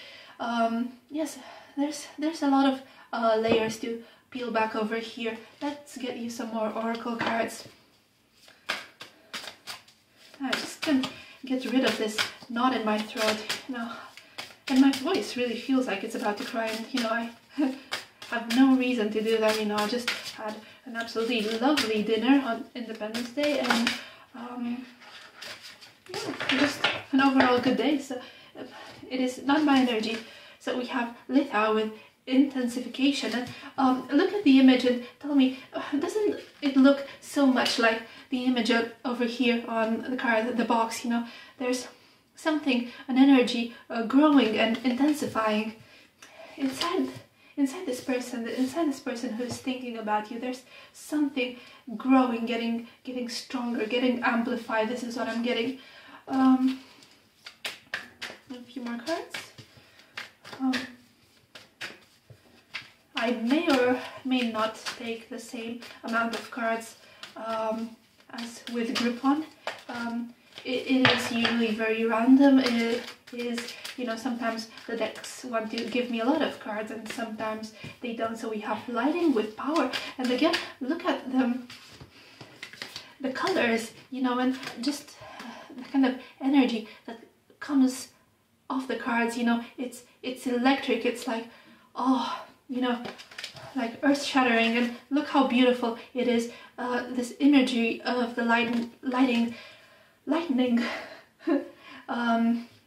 yes, there's a lot of layers to peel back over here. Let's get you some more oracle cards. I just can't get rid of this knot in my throat, you know, and my voice really feels like it's about to cry, and, you know, I have no reason to do that, you know. I just had an absolutely lovely dinner on Independence Day, and yeah, just an overall good day. So it is not my energy. So we have Litha with intensification, and look at the image and tell me, doesn't it look so much like the image over here on the card, the box? You know, there's something, an energy growing and intensifying inside this person who's thinking about you. There's something growing, getting stronger, getting amplified. This is what I'm getting. A few more cards. I may or may not take the same amount of cards as with group 1. It is usually very random. It is, you know, sometimes the decks want to give me a lot of cards and sometimes they don't. So we have lighting with power, and again, look at them, the colors, you know, and just the kind of energy that comes off the cards. You know, it's electric. It's like, oh, you know, like earth-shattering, and look how beautiful it is. This imagery of the lightning,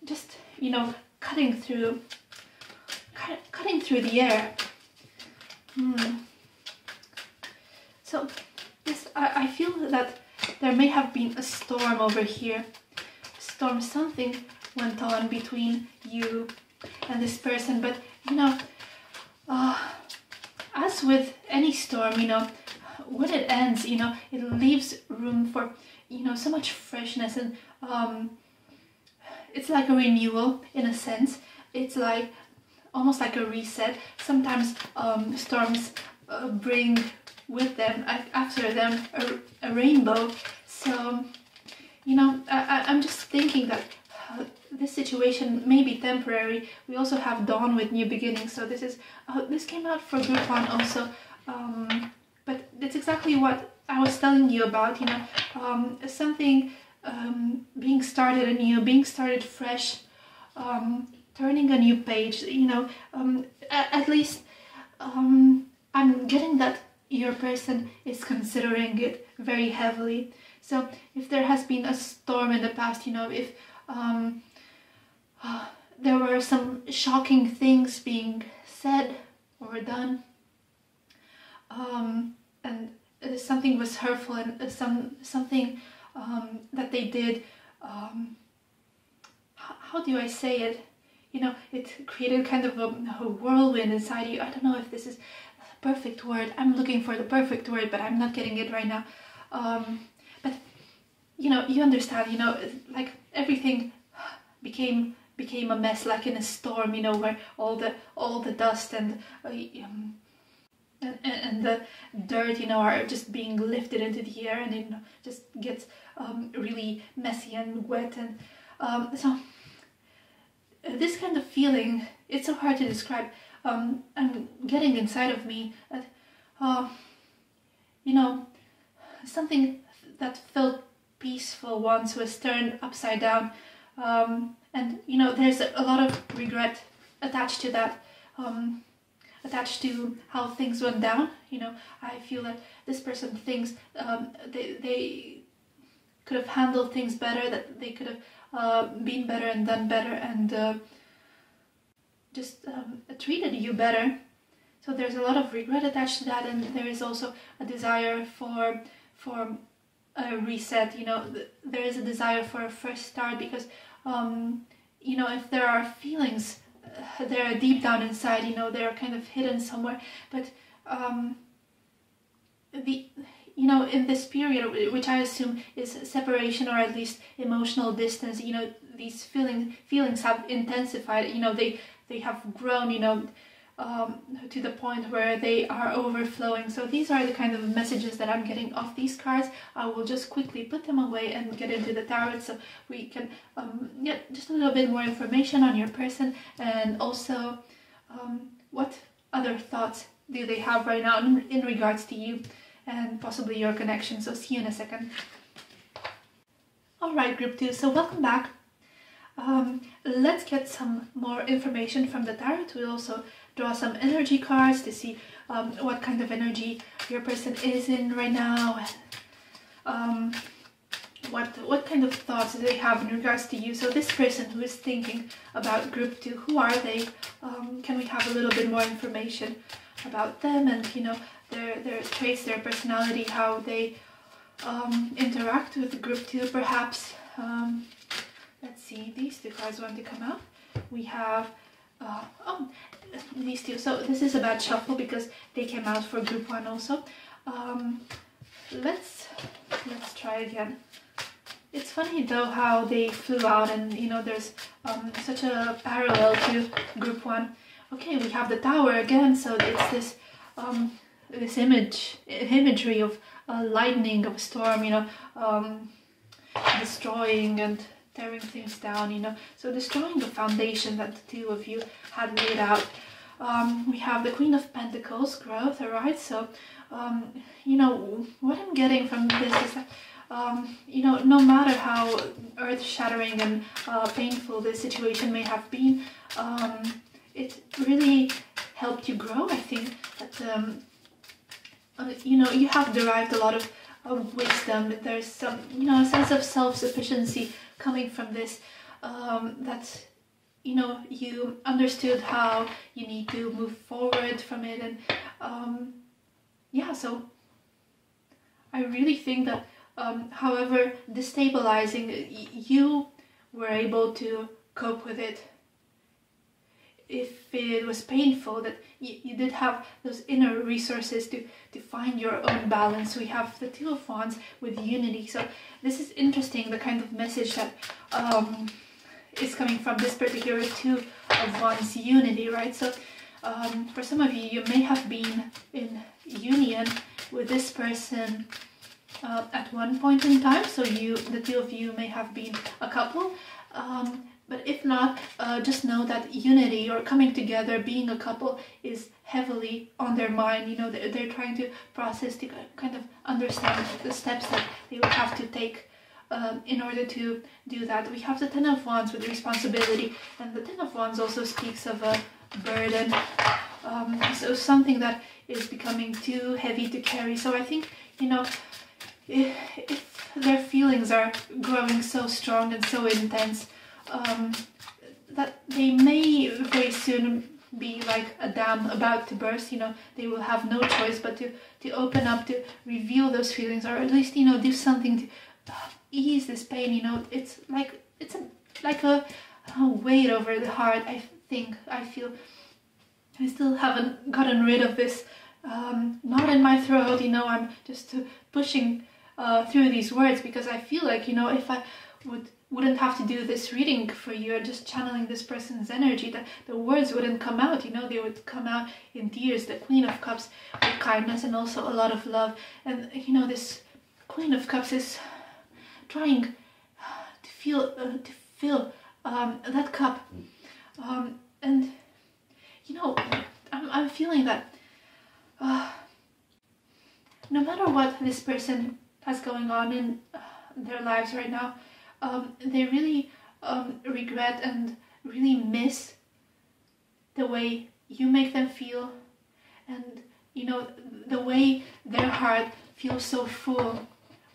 just, you know, cutting through the air. So yes, I feel that there may have been a storm over here. Storm, something went on between you and this person, but, you know, as with any storm, you know, when it ends, you know, it leaves room for, you know, so much freshness, and it's like a renewal in a sense. It's like almost like a reset. Sometimes storms bring with them, after them, a rainbow. So, you know, I'm just thinking that this situation may be temporary. We also have dawn with new beginnings, so this came out for group 1 also, but it's exactly what I was telling you about, you know, something being started anew, being started fresh, turning a new page, you know. At least I'm getting that your person is considering it very heavily. So if there has been a storm in the past, you know, if there were some shocking things being said or done, and something was hurtful, and something that they did, how do I say it? You know, it created kind of a whirlwind inside you. I don't know if this is the perfect word. I'm looking for the perfect word, but I'm not getting it right now. But you know, you understand. You know, like everything became a mess, like in a storm. You know, where all the dust and the dirt, you know, are just being lifted into the air, and it, you know, just gets really messy and wet, and so this kind of feeling, it's so hard to describe. I'm getting inside of me that, you know, something that felt peaceful once was turned upside down, and you know, there's a lot of regret attached to that. Attached to how things went down. You know, I feel that this person thinks they could have handled things better, that they could have been better and done better, and just treated you better. So there's a lot of regret attached to that, and there is also a desire for a reset. You know, there is a desire for a fresh start, because you know, if there are feelings, they're deep down inside, you know, they're kind of hidden somewhere, but you know, in this period, which I assume is separation, or at least emotional distance, you know, these feelings have intensified, you know, they have grown, you know, to the point where they are overflowing. So these are the kind of messages that I'm getting off these cards. I will just quickly put them away and get into the tarot, so we can get just a little bit more information on your person, and also what other thoughts do they have right now in regards to you and possibly your connection. So see you in a second. Alright, group 2, so welcome back. Let's get some more information from the tarot. We'll also draw some energy cards to see what kind of energy your person is in right now, what kind of thoughts do they have in regards to you. So this person who is thinking about group 2, who are they? Can we have a little bit more information about them, and you know, their traits, their personality, how they interact with group 2 perhaps. Let's see, these 2 cards want to come out. We have these 2. So this is a bad shuffle because they came out for group 1 also. Let's try again. It's funny though how they flew out, and you know, there's such a parallel to group 1. Okay, we have the Tower again, so it's this this imagery of lightning, of a storm, you know, destroying and tearing things down, you know, so destroying the foundation that the 2 of you had laid out. We have the Queen of Pentacles, growth, alright, so you know, what I'm getting from this is that you know, no matter how earth-shattering and painful this situation may have been, it really helped you grow. I think that you know, you have derived a lot of wisdom. There's some, you know, a sense of self-sufficiency coming from this, that you know, you understood how you need to move forward from it, and yeah, so I really think that however destabilizing, you were able to cope with it. If it was painful, that you did have those inner resources to find your own balance. We have the 2 of Wands with unity, so this is interesting, the kind of message that is coming from this particular 2 of Wands, unity, right? So for some of you, you may have been in union with this person at one point in time, so the 2 of you may have been a couple, but if not, just know that unity, or coming together, being a couple, is heavily on their mind. You know, they're trying to process, to kind of understand the steps that they will have to take in order to do that. We have the 10 of Wands with responsibility, and the 10 of Wands also speaks of a burden, so something that is becoming too heavy to carry. So I think, you know, if their feelings are growing so strong and so intense, that they may very soon be like a dam about to burst. You know, they will have no choice but to open up, to reveal those feelings, or at least, you know, do something to ease this pain. You know, it's like a weight over the heart. I feel I still haven't gotten rid of this knot in my throat. You know, I'm just pushing through these words, because I feel like, you know, if I wouldn't have to do this reading for you, just channeling this person's energy, that the words wouldn't come out, you know, they would come out in tears. The Queen of Cups with kindness and also a lot of love, and you know, this Queen of Cups is trying to fill that cup, and you know, I'm feeling that no matter what this person has going on in their lives right now, they really regret and really miss the way you make them feel, and you know, the way their heart feels so full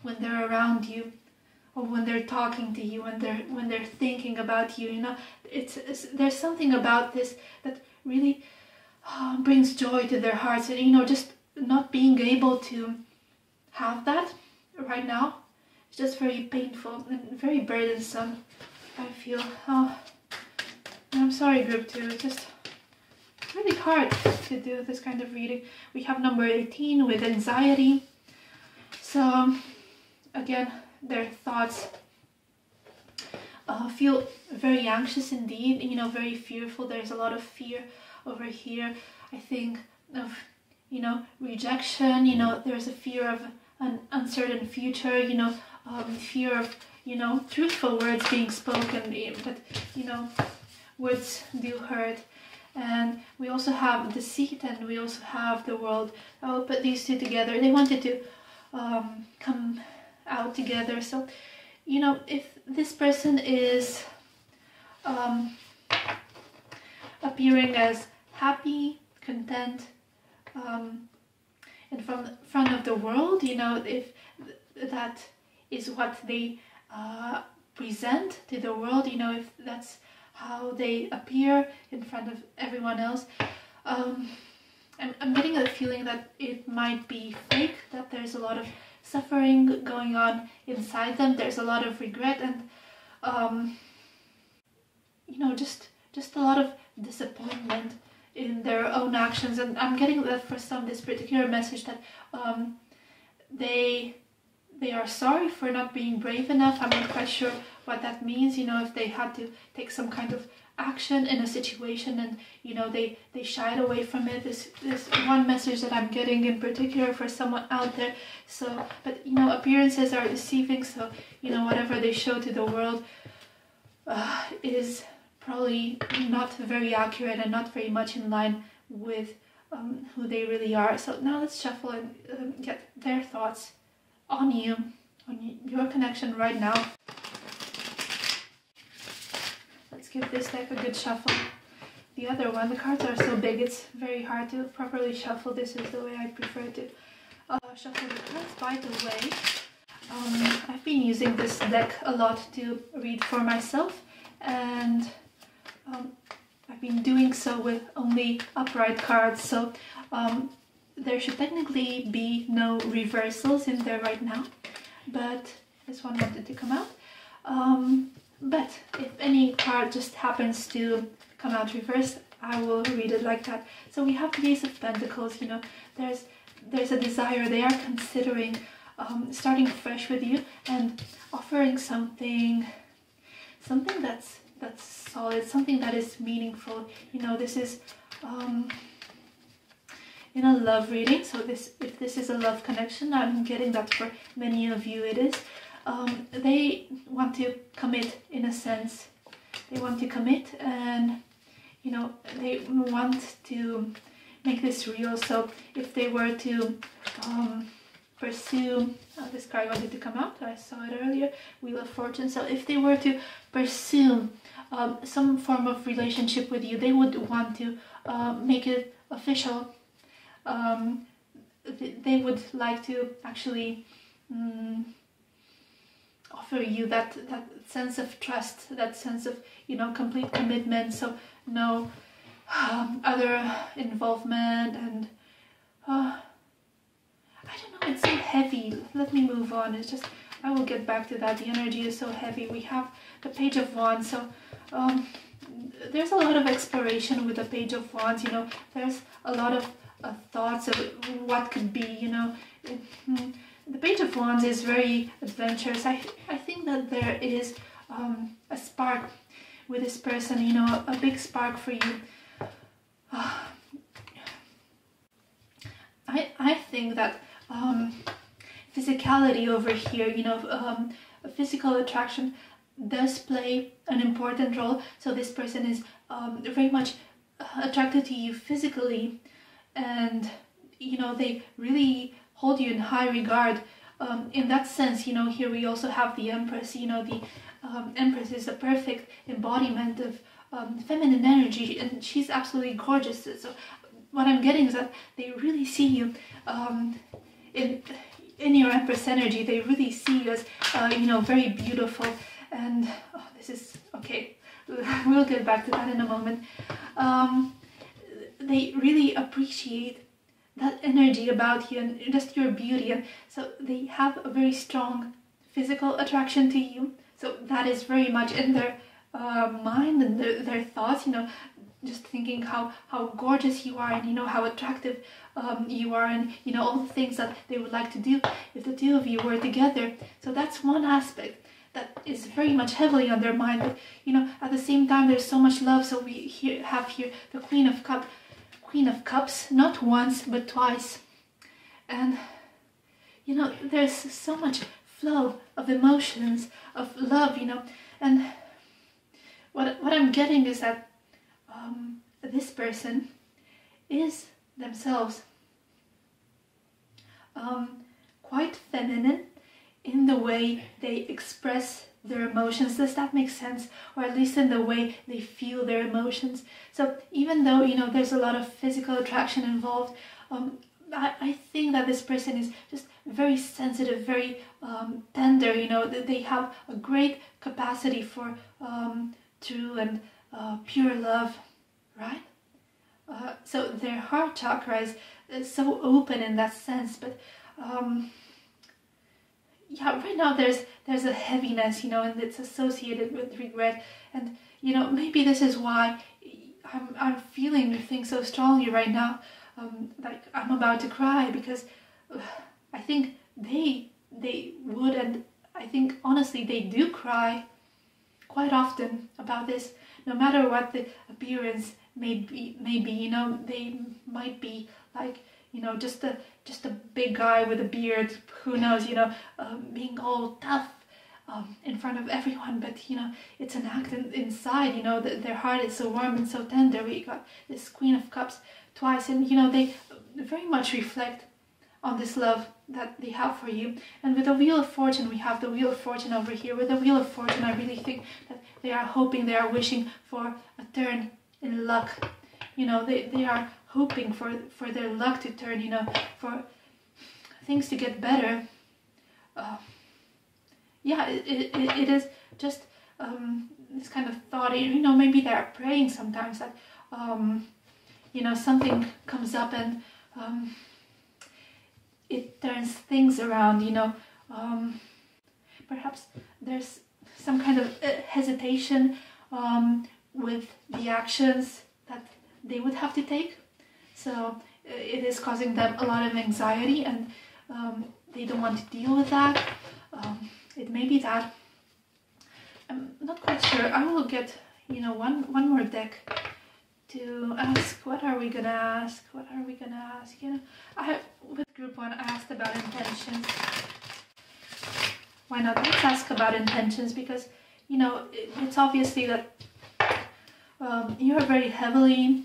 when they're around you, or when they're talking to you, when they're thinking about you. You know, it's there's something about this that really brings joy to their hearts, and you know, just not being able to have that right now It's just very painful and very burdensome, I feel. Oh, I'm sorry, group 2. It's just really hard to do this kind of reading. We have number 18 with anxiety. So again, their thoughts feel very anxious indeed, you know, very fearful. There's a lot of fear over here. I think of, you know, rejection, you know, there's a fear of an uncertain future, you know, fear of, you know, truthful words being spoken, but, you know, words do hurt. And we also have deceit, and we also have the world. I will put these two together. They wanted to come out together. So, you know, if this person is appearing as happy, content, in front of the world, you know, if that is what they present to the world, you know, if that's how they appear in front of everyone else, I'm getting the feeling that it might be fake, that there's a lot of suffering going on inside them. There's a lot of regret and you know, just a lot of disappointment in their own actions. And I'm getting that for some, this particular message that they are sorry for not being brave enough. I'm not quite sure what that means, you know, if they had to take some kind of action in a situation and, you know, they shied away from it. This one message that I'm getting in particular for someone out there. So, but, you know, appearances are deceiving, so, you know, whatever they show to the world is probably not very accurate and not very much in line with who they really are. So now let's shuffle and get their thoughts on you, on your connection right now. Let's give this deck a good shuffle. The other one, the cards are so big, it's very hard to properly shuffle. This is the way I prefer to shuffle the cards. By the way, I've been using this deck a lot to read for myself, and I've been doing so with only upright cards, so there should technically be no reversals in there right now, but this one wanted to come out. But if any card just happens to come out reversed, I will read it like that. So we have the Ace of Pentacles, you know, there's a desire. They are considering starting fresh with you and offering something that's solid, something that is meaningful. You know, this is in a love reading, so if this is a love connection, I'm getting that for many of you it is. They want to commit, in a sense. They want to commit, and, you know, they want to make this real. So if they were to pursue, this card wanted to come out, I saw it earlier, Wheel of Fortune. So if they were to pursue some form of relationship with you, they would want to make it official. They would like to actually offer you that sense of trust, that sense of, you know, complete commitment. So no other involvement, and I don't know, it's so heavy. Let me move on. It's just, I will get back to that. The energy is so heavy. We have the Page of Wands, so there's a lot of exploration with the Page of Wands. You know, there's a lot of thoughts of what could be, you know. The Page of Wands is very adventurous. I think that there is a spark with this person, you know, a big spark for you. I think that physicality over here, you know, physical attraction does play an important role. So this person is very much attracted to you physically, and, you know, they really hold you in high regard. In that sense, you know, here we also have the Empress. You know, the Empress is a perfect embodiment of feminine energy, and she's absolutely gorgeous. So what I'm getting is that they really see you in your Empress energy. They really see you as, you know, very beautiful. And this is okay. We'll get back to that in a moment. They really appreciate that energy about you and just your beauty, and so they have a very strong physical attraction to you. So that is very much in their mind and their thoughts, you know, just thinking how gorgeous you are, and you know how attractive you are, and you know all the things that they would like to do if the two of you were together. So that's one aspect that is very much heavily on their mind. But you know, at the same time, there's so much love. So we have here the Queen of Cups, not once but twice, and you know there's so much flow of emotions, of love, you know. And what I'm getting is that this person is themselves quite feminine in the way they express their emotions. Does that make sense? Or at least in the way they feel their emotions. So even though, you know, there's a lot of physical attraction involved, I think that this person is just very sensitive, very tender, you know. They have a great capacity for true and pure love, right? So their heart chakra is so open in that sense. But yeah, right now there's a heaviness, you know, and it's associated with regret. And you know, maybe this is why I'm feeling things so strongly right now. Like I'm about to cry, because I think they would, and I think honestly they do cry quite often about this, no matter what the appearance may be, you know. They might be like, you know, just a big guy with a beard, who knows, you know, being all tough in front of everyone, but you know, it's an act inside, you know, their heart is so warm and so tender. We got this Queen of Cups twice, and you know, they very much reflect on this love that they have for you. And with the Wheel of Fortune, we have the Wheel of Fortune over here. With the Wheel of Fortune, I really think that they are hoping, they are wishing for a turn in luck. You know, they are hoping for their luck to turn, you know, for things to get better. Yeah, it is just this kind of thought, you know, maybe they are praying sometimes that, you know, something comes up and it turns things around, you know. Perhaps there's some kind of hesitation with the actions that they would have to take. So it is causing them a lot of anxiety, and they don't want to deal with that. It may be that, I'm not quite sure. I will get, you know, one more deck to ask. What are we gonna ask? What are we gonna ask? You know, with group 1, I asked about intentions. Why not? Let's ask about intentions, because you know, it's obviously that you are very heavily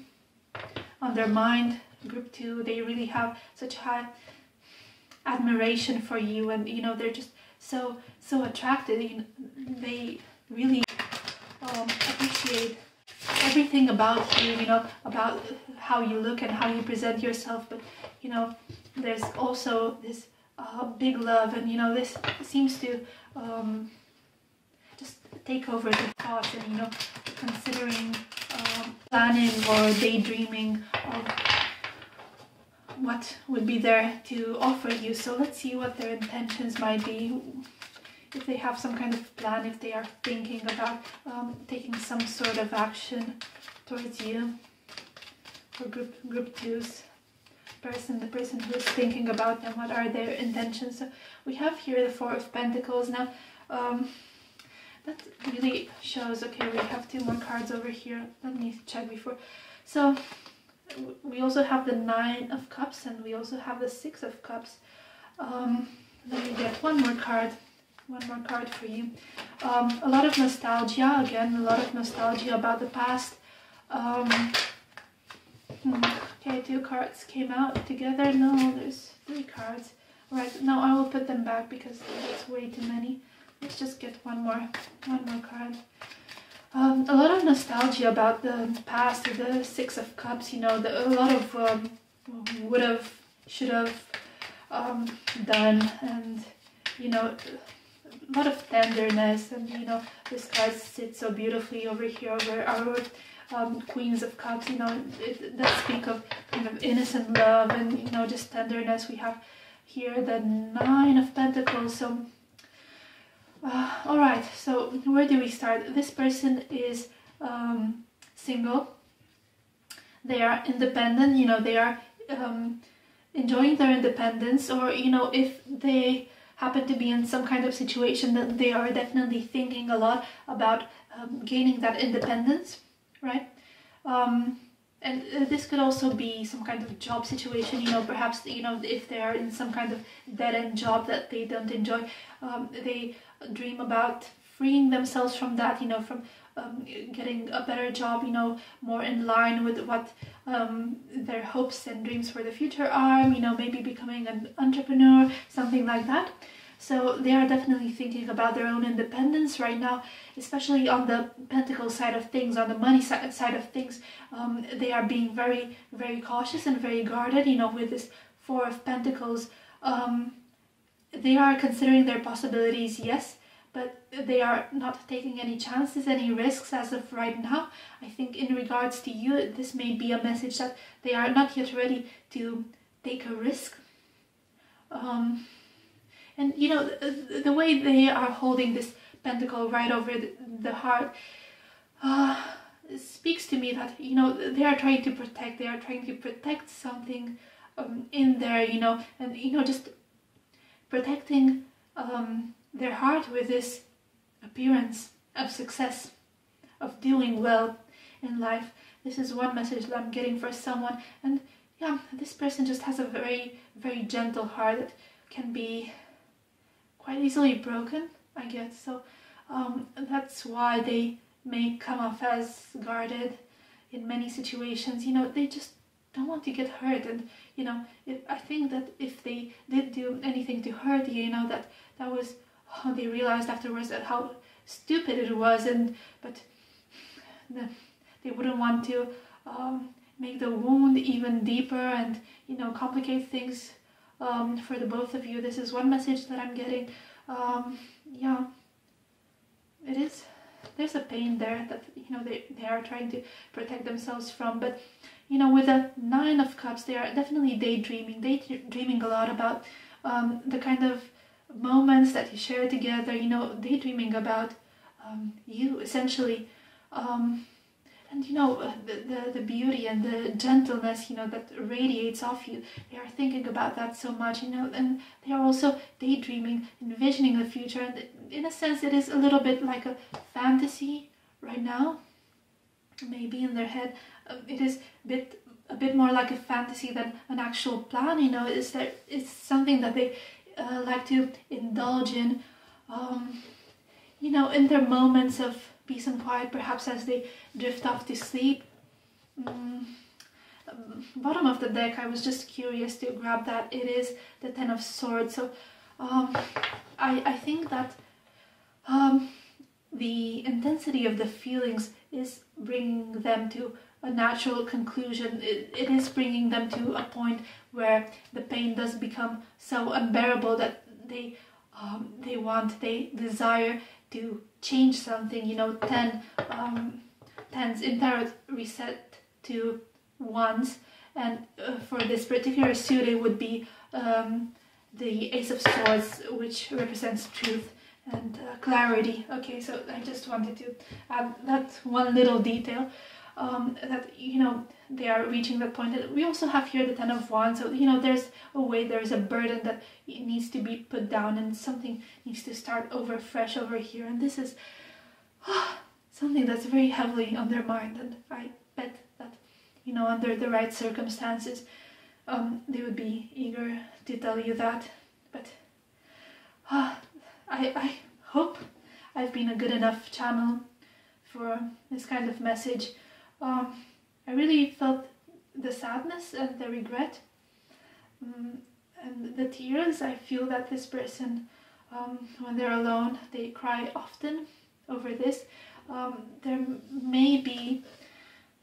on their mind. Group 2, they really have such high admiration for you, and you know, they're just so attracted. You know, they really appreciate everything about you, you know, about how you look and how you present yourself. But you know, there's also this big love, and you know, this seems to just take over the thoughts, and you know, considering planning or daydreaming of what would be there to offer you. So let's see what their intentions might be. If they have some kind of plan, if they are thinking about taking some sort of action towards you. For group 2's person, the person who is thinking about them, what are their intentions? So we have here the 4 of Pentacles. Now that really shows, okay, we have 2 more cards over here. Let me check before. So we also have the 9 of Cups, and we also have the 6 of Cups. Let me get one more card for you. A lot of nostalgia, again, a lot of nostalgia about the past. Okay, 2 cards came out together. No, there's 3 cards. All right, now I will put them back because that's way too many. Let's just get one more card. A lot of nostalgia about the past, the 6 of Cups, you know, a lot of would have, should have done, and you know, a lot of tenderness. And you know, this card sits so beautifully over here over our Queens of Cups. You know, it does speak of kind of innocent love and, you know, just tenderness. We have here the 9 of Pentacles. So All right, so where do we start? This person is single. They are independent, you know, they are enjoying their independence, or, you know, if they happen to be in some kind of situation, that they are definitely thinking a lot about gaining that independence, right? And this could also be some kind of job situation, you know, perhaps, you know, if they are in some kind of dead-end job that they don't enjoy, they dream about freeing themselves from that, you know, from getting a better job, you know, more in line with what their hopes and dreams for the future are, you know, maybe becoming an entrepreneur, something like that. So they are definitely thinking about their own independence right now, especially on the pentacle side of things, on the money side of things. They are being very, very cautious and very guarded, you know, with this Four of Pentacles. They are considering their possibilities, yes, but they are not taking any chances, any risks as of right now. I think in regards to you, this may be a message that they are not yet ready to take a risk. And you know, the way they are holding this pentacle right over the heart speaks to me that, you know, they are trying to protect something in there, you know, and, you know, just protecting their heart with this appearance of success, of doing well in life. This is one message that I'm getting for someone. And yeah, this person just has a very, very gentle heart that can be quite easily broken, I guess. So that's why they may come off as guarded in many situations. You know, they just don't want to get hurt. And, you know, I think that if they did do anything to hurt you, you know, that was how they realized afterwards that how stupid it was. But they wouldn't want to make the wound even deeper and, you know, complicate things for the both of you. This is one message that I'm getting. Yeah, it is. There's a pain there that, you know, they are trying to protect themselves from. But, you know, with the Nine of Cups, they are definitely daydreaming a lot about the kind of moments that you share together, you know, daydreaming about you, essentially. And, you know, the beauty and the gentleness, you know, that radiates off you. They are thinking about that so much, you know, and they are also daydreaming, envisioning the future. And in a sense, it is a little bit like a fantasy right now, maybe in their head. It is a bit more like a fantasy than an actual plan, you know. It's something that they like to indulge in, you know, in their moments of peace and quiet, perhaps as they drift off to sleep. Bottom of the deck, I was just curious to grab that. It is the Ten of Swords. So I think that the intensity of the feelings is bringing them to a natural conclusion. It is bringing them to a point where the pain does become so unbearable that they desire to change something. You know, tens in tarot reset to ones, and for this particular suit it would be the Ace of Swords, which represents truth and clarity. Okay, so I just wanted to add that one little detail, that, you know, they are reaching that point. And we also have here the Ten of Wands, so, you know, there's a weight, there's a burden that needs to be put down, and something needs to start over fresh over here. And this is something that's very heavily on their mind, and I bet that, you know, under the right circumstances, they would be eager to tell you that. But I hope I've been a good enough channel for this kind of message. I really felt the sadness and the regret and the tears. I feel that this person, when they're alone, they cry often over this. There may be,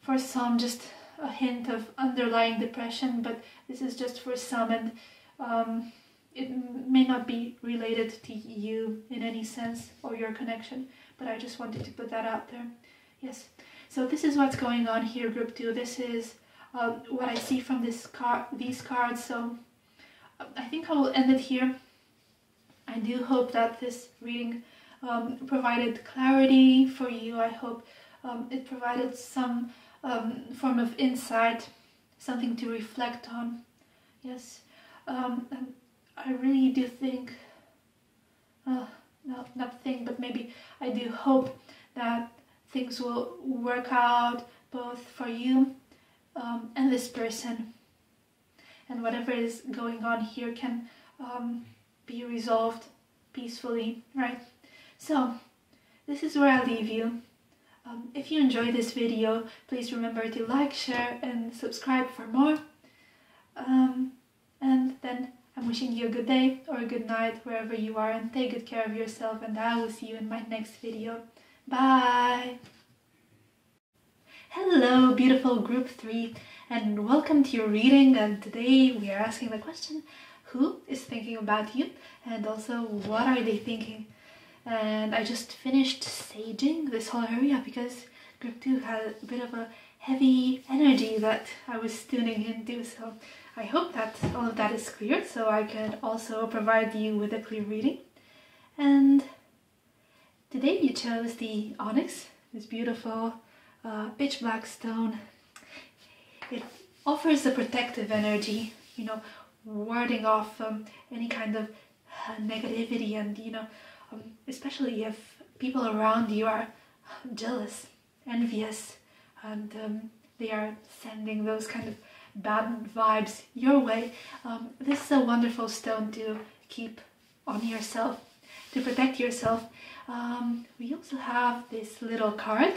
for some, just a hint of underlying depression, but this is just for some, and it may not be related to you in any sense or your connection, but I just wanted to put that out there. Yes, so this is what's going on here, group 2. This is what I see from these cards. So I think I will end it here. I do hope that this reading provided clarity for you. I hope it provided some form of insight, something to reflect on. Yes, and I really do think, no, not think, but maybe I do hope that things will work out both for you and this person, and whatever is going on here can be resolved peacefully, right? So this is where I leave you. If you enjoyed this video, please remember to like, share and subscribe for more. And then I'm wishing you a good day or a good night wherever you are, and take good care of yourself, and I will see you in my next video. Bye! Hello beautiful group 3, and welcome to your reading. And today we are asking the question, who is thinking about you, and also what are they thinking? And I just finished saging this whole area because group 2 had a bit of a heavy energy that I was tuning into, so I hope that all of that is clear, so I can also provide you with a clear reading. And today you chose the onyx, this beautiful pitch black stone. It offers a protective energy, you know, warding off any kind of negativity, and you know, especially if people around you are jealous, envious, and they are sending those kind of bad vibes your way. This is a wonderful stone to keep on yourself, to protect yourself. We also have this little card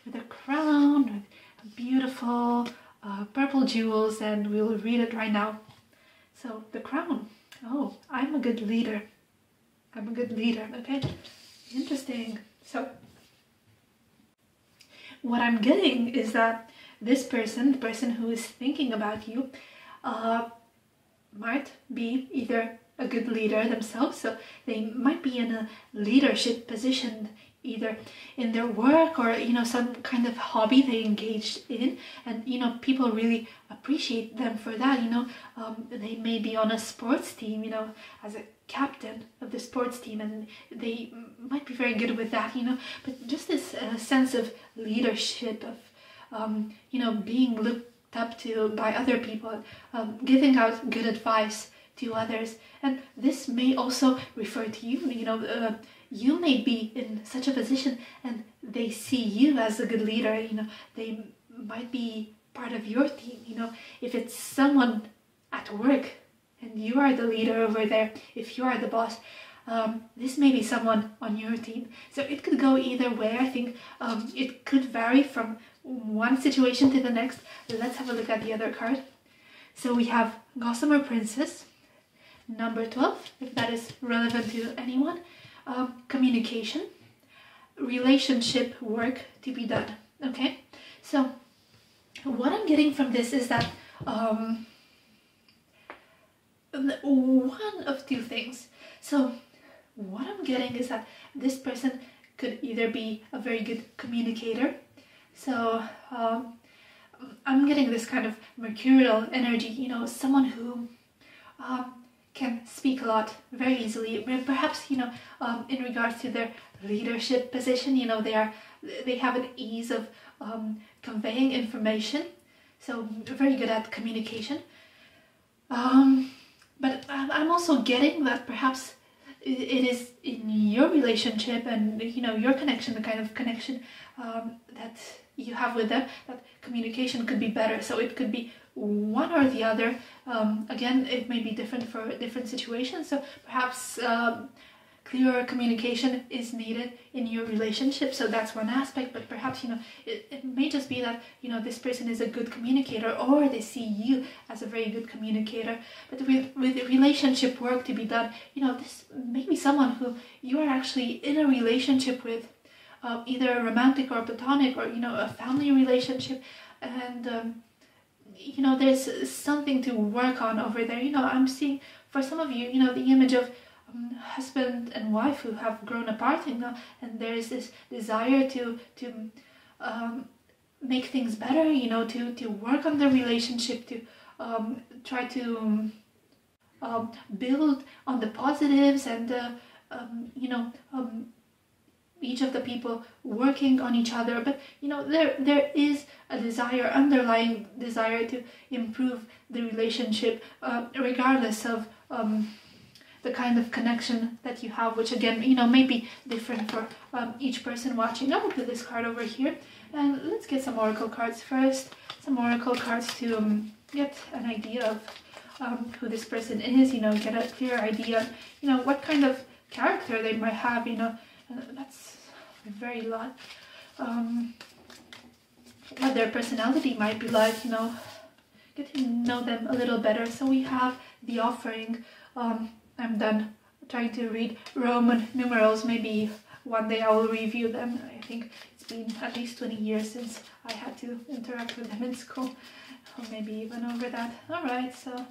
with a crown, with beautiful purple jewels, and we'll read it right now. So the crown. Oh, I'm a good leader. I'm a good leader, okay? Interesting. So what I'm getting is that this person, the person who is thinking about you, might be either a good leader themselves, so they might be in a leadership position either in their work or, you know, some kind of hobby they engaged in, and you know, people really appreciate them for that. You know, they may be on a sports team, you know, as a captain of the sports team, and they might be very good with that, you know, but just this sense of leadership, of you know, being looked up to by other people, giving out good advice to others. And this may also refer to you, you know, you may be in such a position and they see you as a good leader, you know, they might be part of your team, you know, if it's someone at work and you are the leader over there, if you are the boss, this may be someone on your team. So it could go either way. I think it could vary from one situation to the next. Let's have a look at the other card. So we have Gossamer Princess, number 12, if that is relevant to anyone. Communication, relationship work to be done. Okay, so what I'm getting from this is that one of two things. So what I'm getting is that this person could either be a very good communicator. So I'm getting this kind of mercurial energy, you know, someone who can speak a lot very easily, perhaps, you know, in regards to their leadership position, you know, they have an ease of conveying information, so very good at communication. But I'm also getting that perhaps it is in your relationship and, you know, your connection, the kind of connection that you have with them, that communication could be better. So it could be one or the other. Again, it may be different for different situations, so perhaps clearer communication is needed in your relationship, so that's one aspect. But perhaps, you know, it may just be that, you know, this person is a good communicator, or they see you as a very good communicator. But with relationship work to be done, you know, this may be someone who you are actually in a relationship with, either romantic or platonic, or, you know, a family relationship, and you know, there's something to work on over there. You know, I'm seeing for some of you, you know, the image of husband and wife who have grown apart, you know, and there is this desire to make things better, you know, to work on the relationship, to try to build on the positives, and you know, each of the people working on each other, but you know, there is a desire, underlying desire to improve the relationship, regardless of the kind of connection that you have, which again, you know, may be different for each person watching. I will put this card over here, and let's get some oracle cards first. Some oracle cards to get an idea of who this person is, you know, get a clear idea, you know, what kind of character they might have, you know. That's a very lot. What their personality might be like, you know, get to know them a little better. So we have the offering. I'm done trying to read Roman numerals. Maybe one day I will review them. I think it's been at least 20 years since I had to interact with them in school, or maybe even over that. Alright, so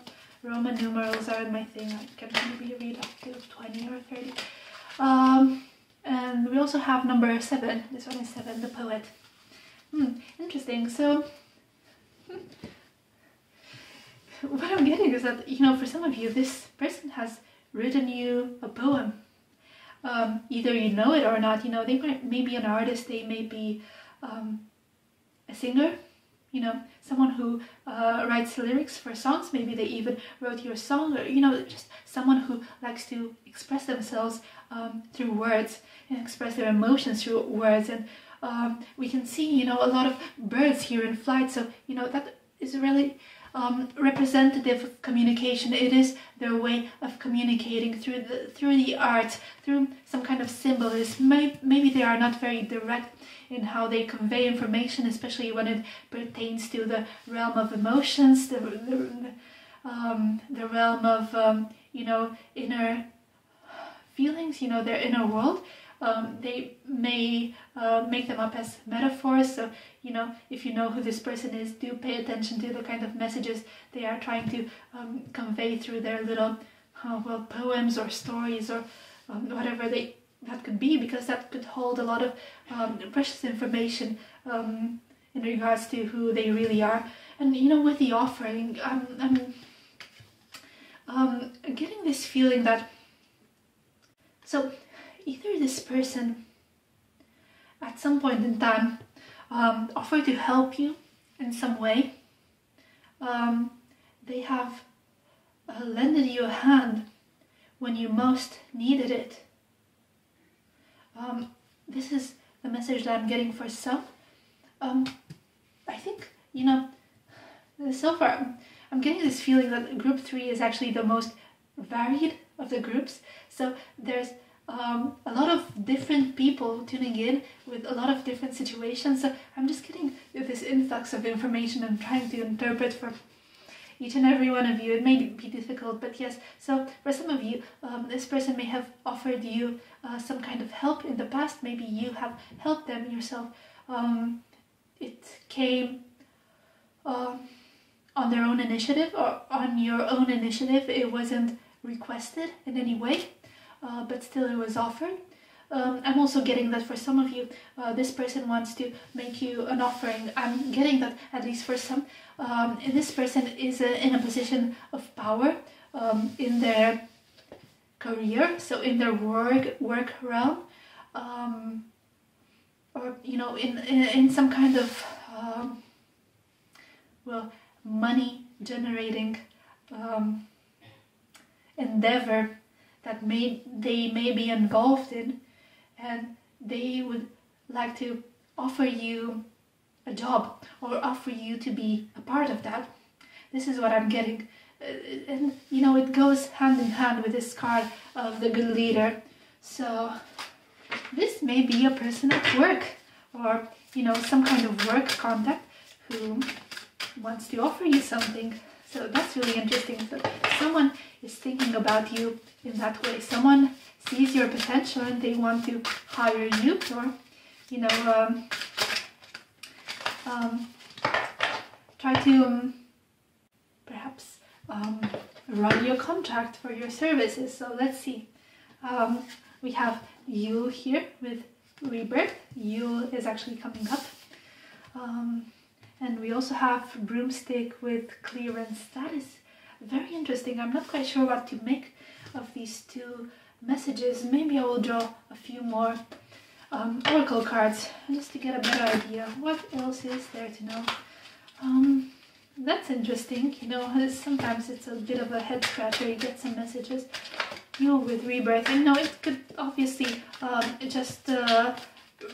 Roman numerals are my thing. I can maybe read up to 20 or 30. And we also have number 7. This one is 7, the poet. Interesting. So what I'm getting is that, you know, for some of you, this person has written you a poem. Either you know it or not. You know, they may be an artist, they may be a singer, you know, someone who writes lyrics for songs. Maybe they even wrote your song, or, you know, just someone who likes to express themselves through words and express their emotions through words. And we can see, you know, a lot of birds here in flight. So, you know, that is really representative of communication. It is their way of communicating through the art, through some kind of symbolism. Maybe they are not very direct in how they convey information, especially when it pertains to the realm of emotions, the realm of you know, inner feelings, you know, their inner world. They may make them up as metaphors. So, you know, if you know who this person is, do pay attention to the kind of messages they are trying to convey through their little, well, poems or stories, or whatever that could be, because that could hold a lot of precious information in regards to who they really are. And, you know, with the offering, I'm getting this feeling that, so either this person at some point in time offered to help you in some way. They have lended you a hand when you most needed it. This is the message that I'm getting for some. I think, you know, so far I'm getting this feeling that group 3 is actually the most varied of the groups. So there's a lot of different people tuning in with a lot of different situations. So I'm just getting this influx of information and trying to interpret for each and every one of you. It may be difficult, but yes. So for some of you, this person may have offered you some kind of help in the past. Maybe you have helped them yourself. It came on their own initiative, or on your own initiative. It wasn't requested in any way. But still it was offered. I'm also getting that for some of you, this person wants to make you an offering. I'm getting that, at least for some, this person is in a position of power in their career, so in their work realm, or, you know, in some kind of well, money generating endeavor that they may be involved in, and they would like to offer you a job or offer you to be a part of that. This is what I'm getting. And, you know, it goes hand in hand with this card of the good leader. So this may be a person at work, or, you know, some kind of work contact who wants to offer you something. So that's really interesting. So someone is thinking about you in that way. Someone sees your potential and they want to hire you, or, you know, try to perhaps run your contract for your services. So let's see. We have Yule here with rebirth. Yule is actually coming up. And we also have broomstick with clearance. That is very interesting. I'm not quite sure what to make of these two messages. Maybe I will draw a few more oracle cards just to get a better idea. What else is there to know? That's interesting, you know, sometimes it's a bit of a head scratcher. You get some messages, you know, with rebirth. And no, it could obviously just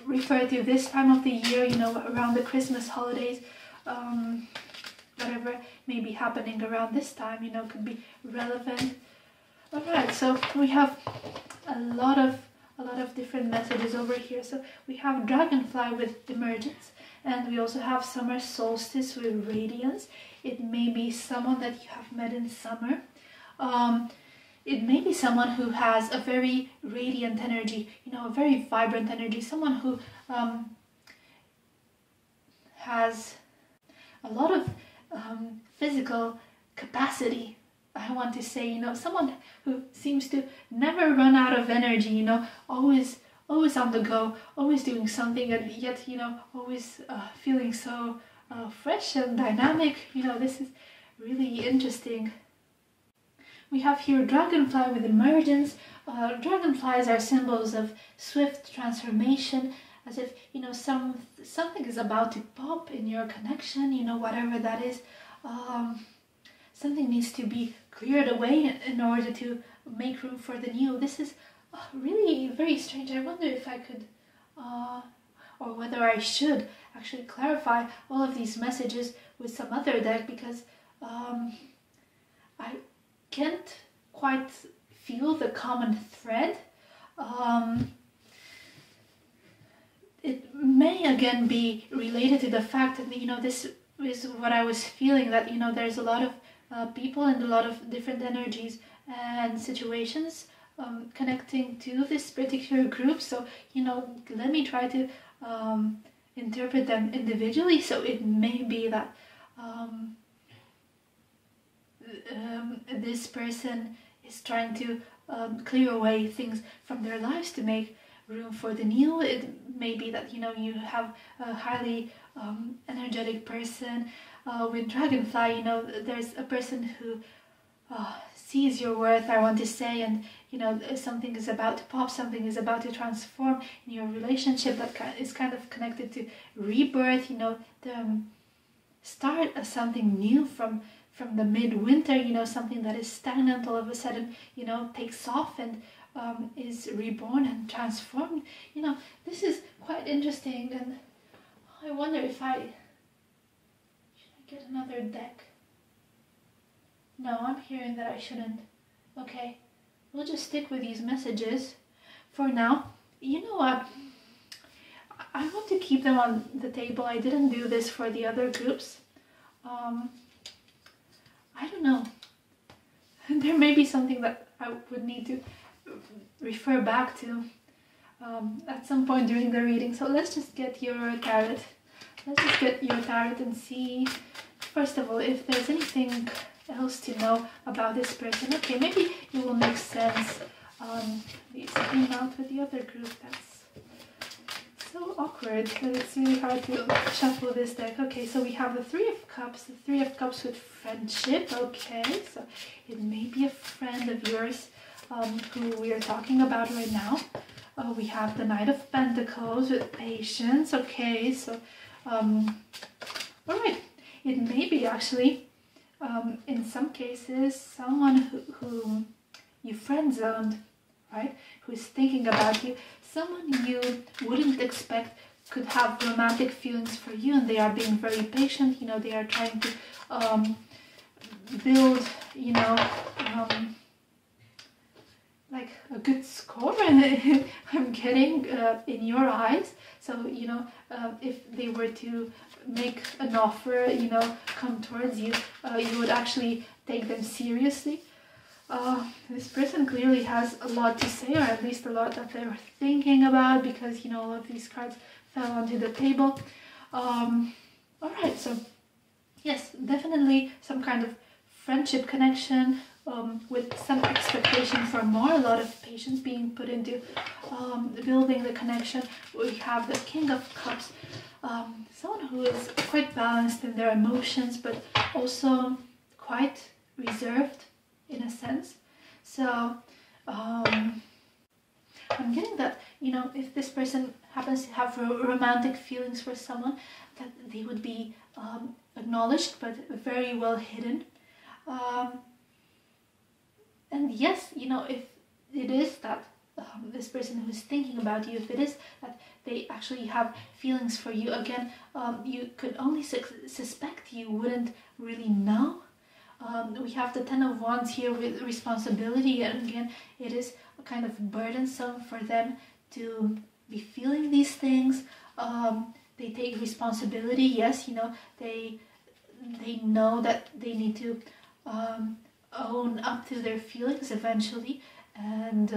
refer to this time of the year, you know, around the Christmas holidays. Whatever may be happening around this time, you know, could be relevant. All right, so we have a lot of different messages over here. So we have dragonfly with emergence, and we also have summer solstice with radiance. It may be someone that you have met in summer. It may be someone who has a very radiant energy, you know, a very vibrant energy, someone who has a lot of physical capacity. I want to say, you know, someone who seems to never run out of energy, you know, always on the go, always doing something, and yet, you know, always feeling so fresh and dynamic. You know, this is really interesting. We have here dragonfly with emergence. Dragonflies are symbols of swift transformation, as if, you know, something is about to pop in your connection, you know, whatever that is. Something needs to be cleared away in order to make room for the new. This is really very strange. I wonder if I could, or whether I should actually clarify all of these messages with some other deck, because I can't quite feel the common thread. It may again be related to the fact that, you know, this is what I was feeling, that, you know, there's a lot of people and a lot of different energies and situations connecting to this particular group. So, you know, let me try to interpret them individually. So it may be that this person is trying to clear away things from their lives to make room for the new. It may be that, you know, you have a highly energetic person with dragonfly. You know, there's a person who sees your worth, I want to say, and, you know, something is about to pop, something is about to transform in your relationship that is kind of connected to rebirth, you know, the start of something new from the midwinter, you know, something that is stagnant all of a sudden, you know, takes off and is reborn and transformed. You know, this is quite interesting, and I wonder if should I get another deck? No, I'm hearing that I shouldn't. Okay, we'll just stick with these messages for now. You know what? I want to keep them on the table. I didn't do this for the other groups. I don't know. There may be something that I would need to refer back to at some point during the reading. So let's just get your tarot. Let's just get your tarot and see, first of all, if there's anything else to know about this person. Okay, maybe it will make sense. These came out with the other group. That's so awkward that it's really hard to shuffle this deck. Okay, so we have the Three of Cups. The Three of Cups with friendship. Okay, so it may be a friend of yours who we are talking about right now. We have the Knight of Pentacles with patience. Okay, so all right, it may be actually in some cases someone who you friend zoned, right? Who is thinking about you, someone you wouldn't expect could have romantic feelings for you, and they are being very patient. You know, they are trying to build, you know, like a good score. I'm getting in your eyes. So, you know, if they were to make an offer, you know, come towards you, you would actually take them seriously. This person clearly has a lot to say, or at least a lot that they were thinking about, because, you know, all of these cards fell onto the table. Alright, so yes, definitely some kind of friendship connection with some expectation for more, a lot of patience being put into building the connection. We have the King of Cups, someone who is quite balanced in their emotions, but also quite reserved in a sense. So I'm getting that, you know, if this person happens to have romantic feelings for someone, that they would be acknowledged but very well hidden. And yes, you know, if it is that this person who's thinking about you, if it is that they actually have feelings for you, again, you could only suspect, you wouldn't really know. We have the Ten of Wands here with responsibility, and again, it is kind of burdensome for them to be feeling these things. They take responsibility, yes, you know, they know that they need to own up to their feelings eventually, and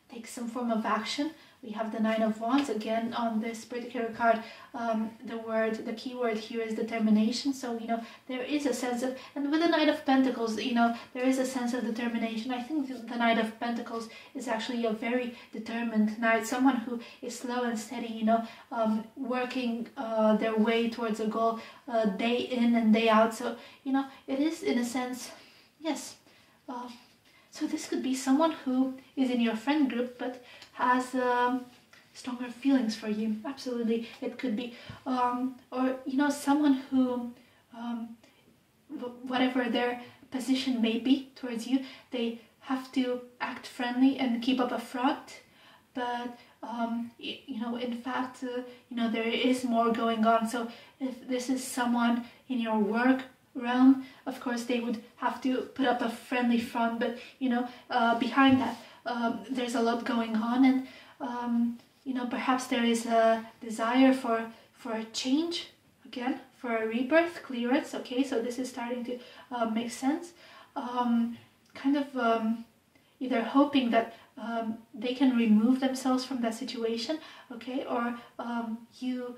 take some form of action. We have the Nine of Wands again on this particular card. The key word here is determination. So, you know, there is a sense of, and with the Knight of Pentacles, you know, there is a sense of determination. I think the Knight of Pentacles is actually a very determined knight, someone who is slow and steady, you know, working their way towards a goal day in and day out. So, you know, it is in a sense, yes. So this could be someone who is in your friend group but has stronger feelings for you. Absolutely, it could be, or you know, someone who, whatever their position may be towards you, they have to act friendly and keep up a front, but you know, in fact, you know, there is more going on. So if this is someone in your work realm, of course they would have to put up a friendly front, but you know, behind that there's a lot going on, and you know, perhaps there is a desire for a change, again, for a rebirth, clearance. Okay, so this is starting to make sense. Kind of either hoping that they can remove themselves from that situation, okay, or you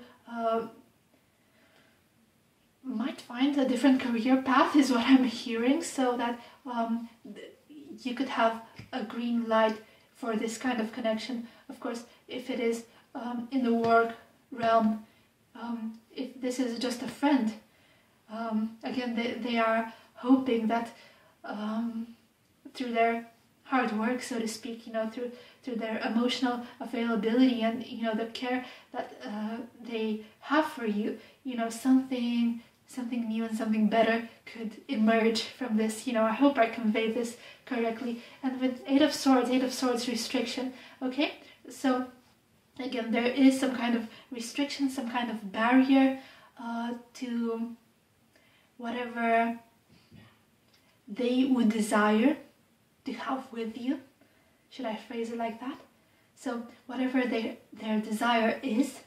might find a different career path, is what I'm hearing, so that you could have a green light for this kind of connection. Of course, if it is in the work realm, if this is just a friend, again, they are hoping that through their hard work, so to speak, you know, through their emotional availability and, you know, the care that they have for you, you know, something new and something better could emerge from this. You know, I hope I convey this correctly. And with Eight of Swords restriction, okay? So again, there is some kind of restriction, some kind of barrier to whatever they would desire to have with you. Should I phrase it like that? So whatever their desire is,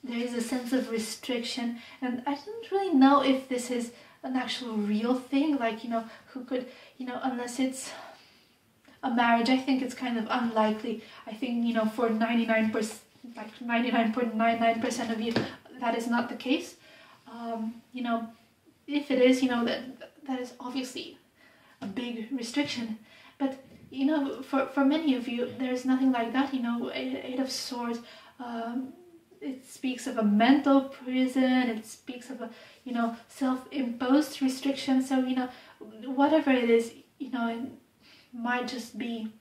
there is a sense of restriction, and I don't really know if this is an actual real thing, like, you know, who could, you know, unless it's a marriage, I think it's kind of unlikely. I think, you know, for 99%, like 99.99% of you, that is not the case. You know, if it is, you know, that is obviously a big restriction, but you know, for many of you, there's nothing like that. You know, Eight of Swords, it speaks of a mental prison, it speaks of a, you know, self-imposed restriction. So, you know, whatever it is, you know, it might just be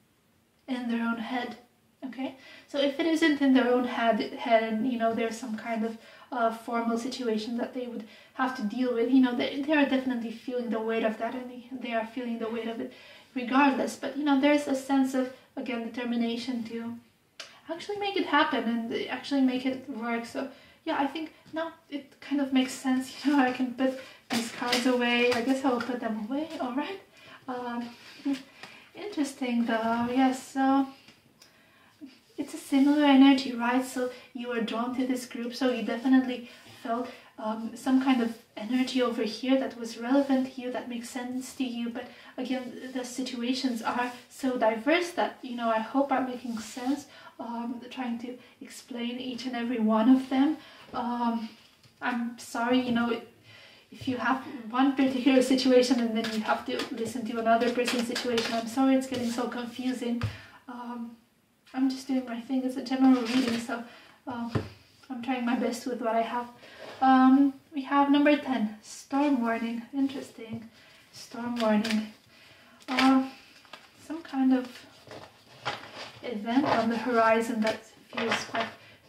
in their own head, okay? So if it isn't in their own head and, you know, there's some kind of formal situation that they would have to deal with, you know, they are definitely feeling the weight of that, and they are feeling the weight of it regardless. But, you know, there's a sense of, again, determination to actually make it happen and actually make it work. So yeah, I think now it kind of makes sense. You know, I can put these cards away. I guess I will put them away. All right. Interesting though. Yes. So it's a similar energy, right? So you were drawn to this group. So you definitely felt some kind of energy over here that was relevant to you, that makes sense to you. But again, the situations are so diverse that, you know, I hope I'm making sense. Trying to explain each and every one of them. I'm sorry, you know, if you have one particular situation and then you have to listen to another person's situation, I'm sorry it's getting so confusing. I'm just doing my thing as a general reading, so I'm trying my best with what I have. We have number 10, storm warning. Interesting. Storm warning. Some kind of event on the horizon that feels quite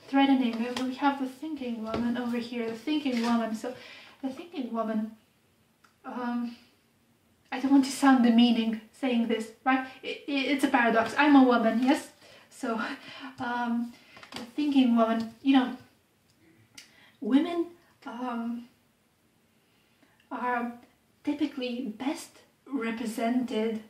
threatening. We have the thinking woman over here, the thinking woman. So the thinking woman, I don't want to sound demeaning saying this, right? It's a paradox. I'm a woman, yes? So the thinking woman, you know, women are typically best represented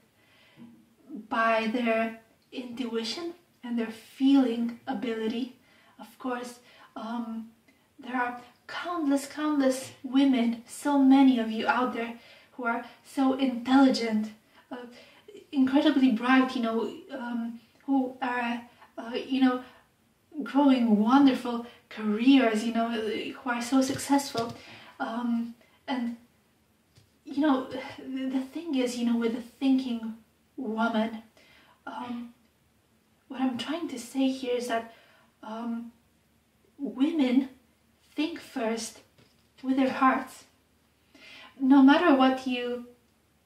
by their intuition and their feeling ability. Of course, there are countless women, so many of you out there who are so intelligent, incredibly bright, you know, who are, you know, growing wonderful careers, you know, who are so successful. And, you know, the thing is, you know, with the thinking woman, what I'm trying to say here is that women think first with their hearts. No matter what you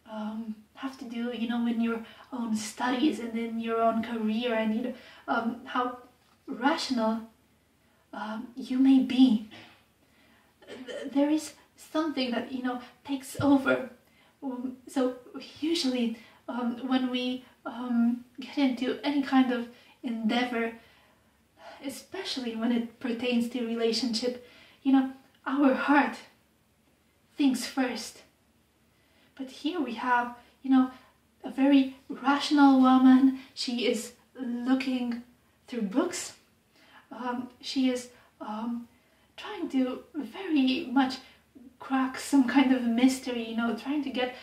have to do, you know, in your own studies and in your own career, and you know, how rational you may be, there is something that, you know, takes over. So usually when we get into any kind of endeavor, especially when it pertains to relationship, you know, our heart thinks first. But here we have, you know, a very rational woman. She is looking through books. She is trying to very much crack some kind of mystery, you know, trying to get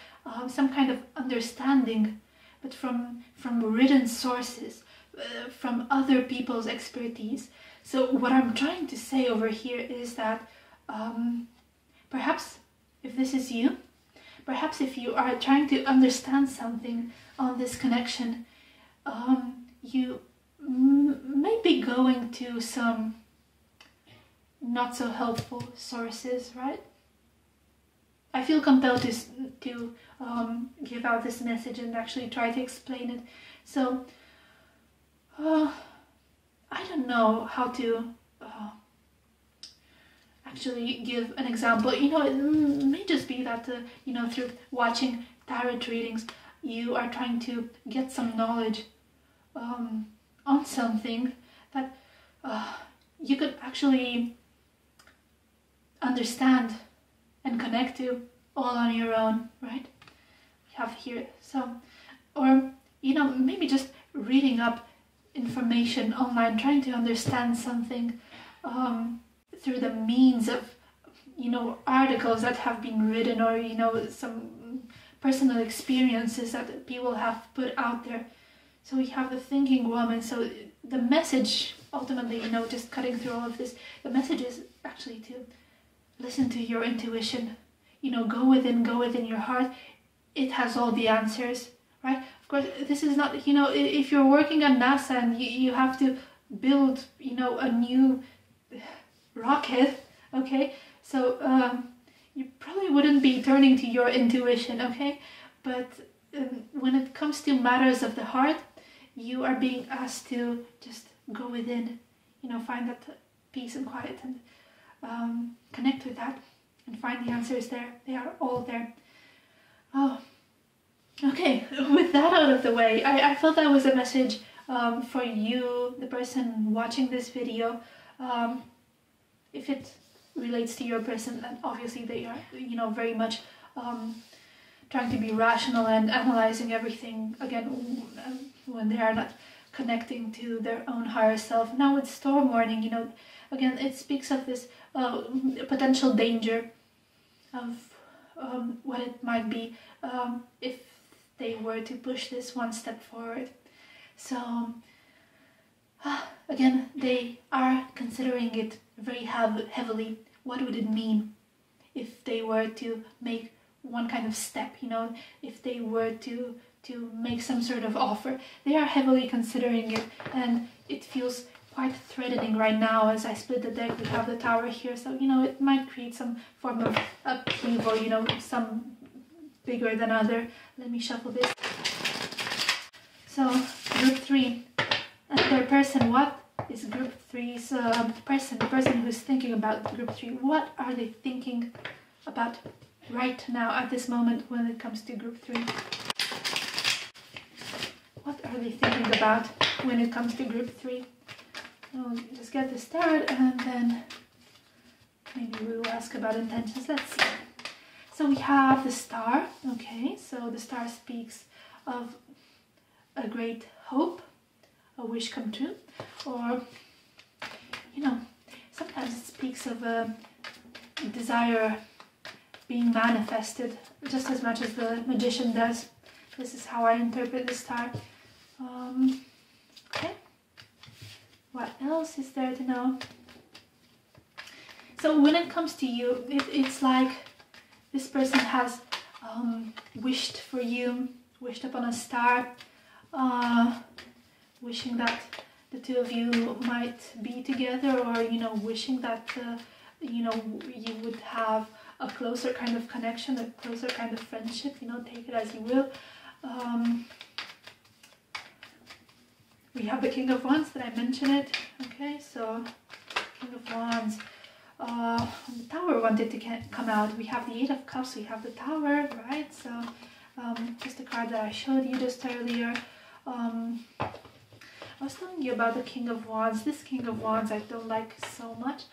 some kind of understanding, but from written sources, from other people's expertise. So what I'm trying to say over here is that perhaps if this is you, perhaps if you are trying to understand something on this connection, you may be going to some not so helpful sources, right? I feel compelled to give out this message and actually try to explain it. So I don't know how to actually give an example. You know, it may just be that you know, through watching tarot readings, you are trying to get some knowledge on something that you could actually understand and connect to all on your own, right? We have here some, or you know, maybe just reading up information online, trying to understand something through the means of, you know, articles that have been written, or you know, some personal experiences that people have put out there. So we have the thinking woman. So the message ultimately, you know, just cutting through all of this, the message is actually to listen to your intuition. You know, go within your heart. It has all the answers, right? Of course, this is not, you know, if you're working at NASA and you have to build, you know, a new rocket, okay? So you probably wouldn't be turning to your intuition, okay? But when it comes to matters of the heart, you are being asked to just go within, you know, find that peace and quiet, and connect with that and find the answers there. They are all there. Oh, okay. With that out of the way, I felt that was a message for you, the person watching this video. If it relates to your person, then obviously they are, you know, very much trying to be rational and analyzing everything, again, when they are not connecting to their own higher self. Now with storm warning, you know, again, it speaks of this potential danger of what it might be if they were to push this one step forward. So again, they are considering it very heavily. What would it mean if they were to make one kind of step, you know, if they were to make some sort of offer? They are heavily considering it, and it feels quite threatening right now. As I split the deck, we have the Tower here, so you know, it might create some form of upheaval, you know, some bigger than other. Let me shuffle this. So group 3, Another person, what is group three's person, the person who's thinking about group three, what are they thinking about right now at this moment when it comes to group three? What are they thinking about when it comes to group three? I'll just get this started and then maybe we will ask about intentions. Let's see. So we have the star. Okay, so the star speaks of a great hope, a wish come true, or, you know, sometimes it speaks of a desire being manifested just as much as the magician does. This is how I interpret the star. Okay, what else is there to know? So when it comes to you, it's like this person has wished for you, wished upon a star, wishing that the two of you might be together, or, you know, wishing that, you know, you would have a closer kind of connection, a closer kind of friendship, you know, take it as you will. We have the King of Wands, did I mention it? Okay, so King of Wands. The Tower wanted to come out. We have the Eight of Cups, we have the Tower, right? So just the card that I showed you just earlier. I was telling you about the King of Wands. This King of Wands I don't like so much.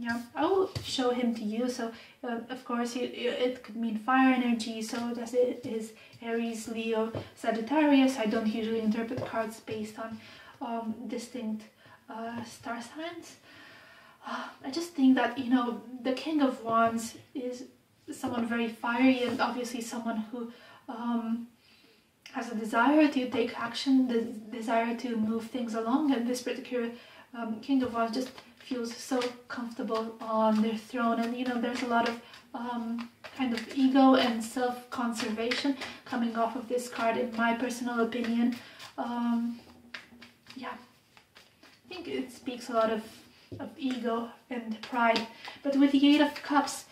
Yeah, I will show him to you. So of course it could mean fire energy, so does it is Aries, Leo, Sagittarius. I don't usually interpret cards based on distinct star signs. I just think that, you know, the King of Wands is someone very fiery, and obviously someone who has a desire to take action, the desire to move things along, and this particular King of Wands just feels so comfortable on their throne, and, you know, there's a lot of kind of ego and self-conservation coming off of this card, in my personal opinion. Yeah, I think it speaks a lot of ego and pride. But with the Eight of Cups,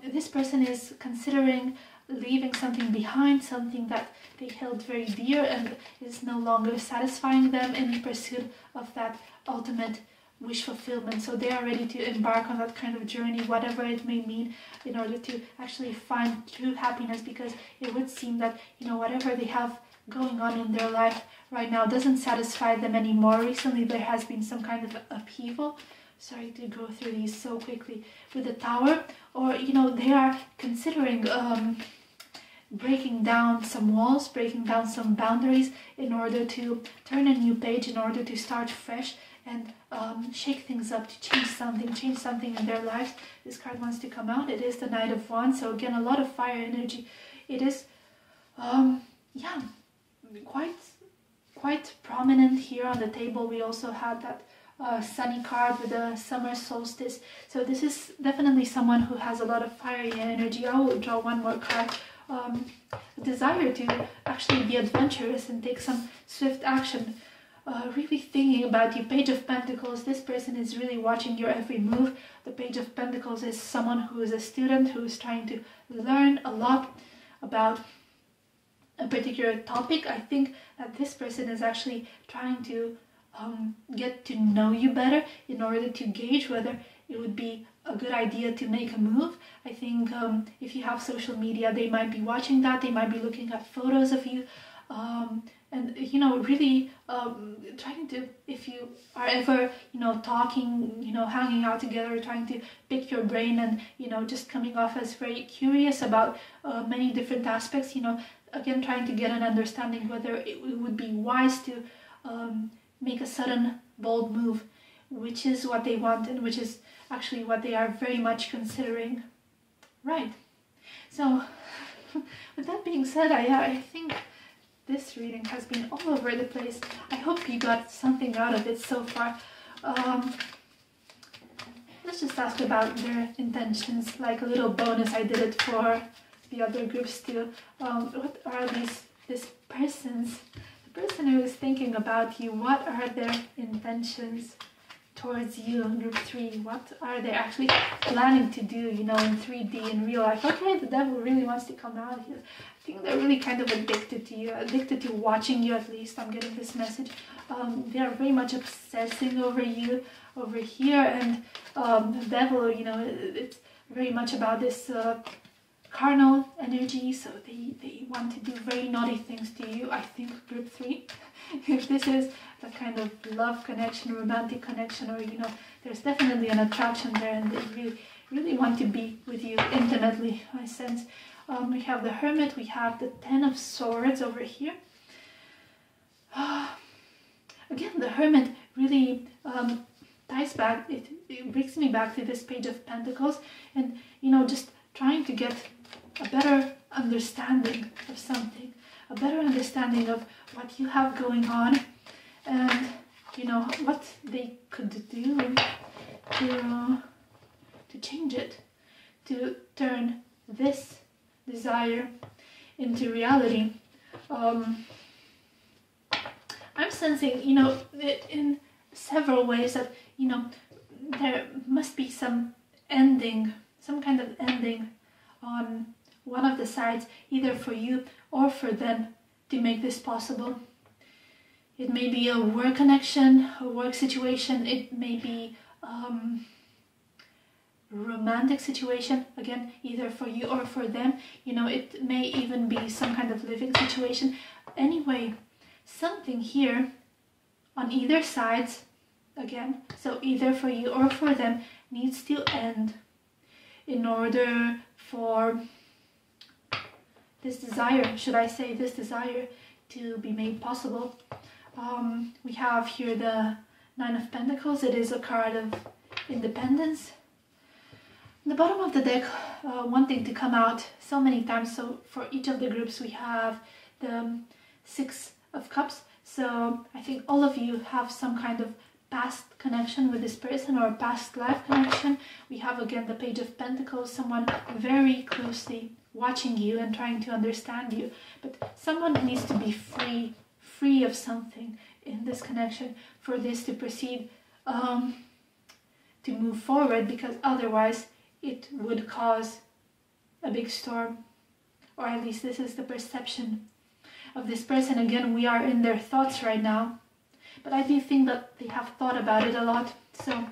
this person is considering leaving something behind, something that they held very dear and is no longer satisfying them, in pursuit of that ultimate wish fulfillment. So they are ready to embark on that kind of journey, whatever it may mean, in order to actually find true happiness, because it would seem that, you know, whatever they have going on in their life right now doesn't satisfy them anymore. Recently there has been some kind of upheaval. Sorry to go through these so quickly. With the Tower, or, you know, they are considering breaking down some walls, breaking down some boundaries, in order to turn a new page, in order to start fresh and shake things up, to change something in their lives. This card wants to come out. It is the Knight of Wands, so again, a lot of fire energy. It is yeah, quite prominent here on the table. We also had that sunny card with the summer solstice, so this is definitely someone who has a lot of fiery energy. I will draw one more card. A desire to actually be adventurous and take some swift action. Really thinking about you. Page of Pentacles, this person is really watching your every move. The Page of Pentacles is someone who is a student, who is trying to learn a lot about a particular topic. I think that this person is actually trying to get to know you better, in order to gauge whether it would be a good idea to make a move. I think if you have social media, they might be watching that, they might be looking at photos of you, and, you know, really trying to, if you are ever, you know, talking, you know, hanging out together, trying to pick your brain, and, you know, just coming off as very curious about many different aspects, you know, again, trying to get an understanding whether it would be wise to make a sudden, bold move, which is what they want, and which is actually what they are very much considering. Right. So, with that being said, I think this reading has been all over the place. I hope you got something out of it so far. Let's just ask about their intentions, like a little bonus. I did it for the other groups too. What are this person's, the person who is thinking about you, what are their intentions towards you, group 3? What are they actually planning to do, you know, in 3D, in real life? Okay, the devil really wants to come out here. I think they're really kind of addicted to you, addicted to watching you, at least. I'm getting this message. They are very much obsessing over you over here, and the devil, you know, it's very much about this carnal energy, so they want to do very naughty things to you, I think, group 3. If this is a kind of love connection, romantic connection, or, you know, there's definitely an attraction there, and they really want to be with you intimately, I sense. We have the Hermit, we have the 10 of Swords over here. Again, the Hermit really ties back, it brings me back to this Page of Pentacles, and, you know, just trying to get a better understanding of something, a better understanding of what you have going on, and, you know, what they could do to change it, to turn this desire into reality. I'm sensing, you know, in several ways that, you know, there must be some ending, some kind of ending on one of the sides, either for you or for them, to make this possible. It may be a work connection, a work situation, it may be romantic situation, again, either for you or for them. You know, it may even be some kind of living situation. Anyway, something here on either sides, again, so either for you or for them, needs to end in order for this desire, should I say, this desire to be made possible. We have here the 9 of Pentacles. It is a card of independence. In the bottom of the deck, wanting to come out so many times, so for each of the groups we have the 6 of Cups. So I think all of you have some kind of past connection with this person, or past life connection. We have again the Page of Pentacles, someone very closely watching you and trying to understand you, but someone needs to be free of something in this connection for this to proceed, to move forward, because otherwise it would cause a big storm, or at least this is the perception of this person. Again, we are in their thoughts right now, but I do think that they have thought about it a lot, so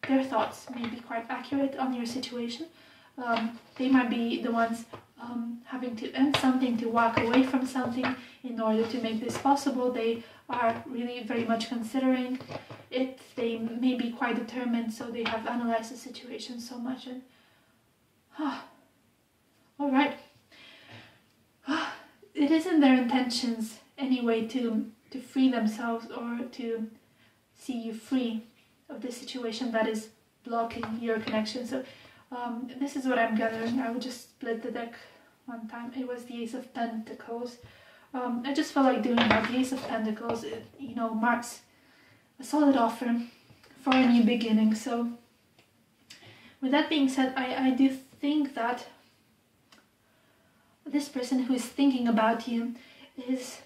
their thoughts may be quite accurate on your situation. They might be the ones having to end something, to walk away from something in order to make this possible. They are really very much considering it. They may be quite determined, so they have analyzed the situation so much. And all right, it isn't their intentions anyway to free themselves or to see you free of the situation that is blocking your connection. So this is what I'm gathering. I will just split the deck one time. It was the Ace of Pentacles. I just felt like doing that. The Ace of Pentacles, it, you know, marks a solid offer for a new beginning. So with that being said, I do think that this person who is thinking about you is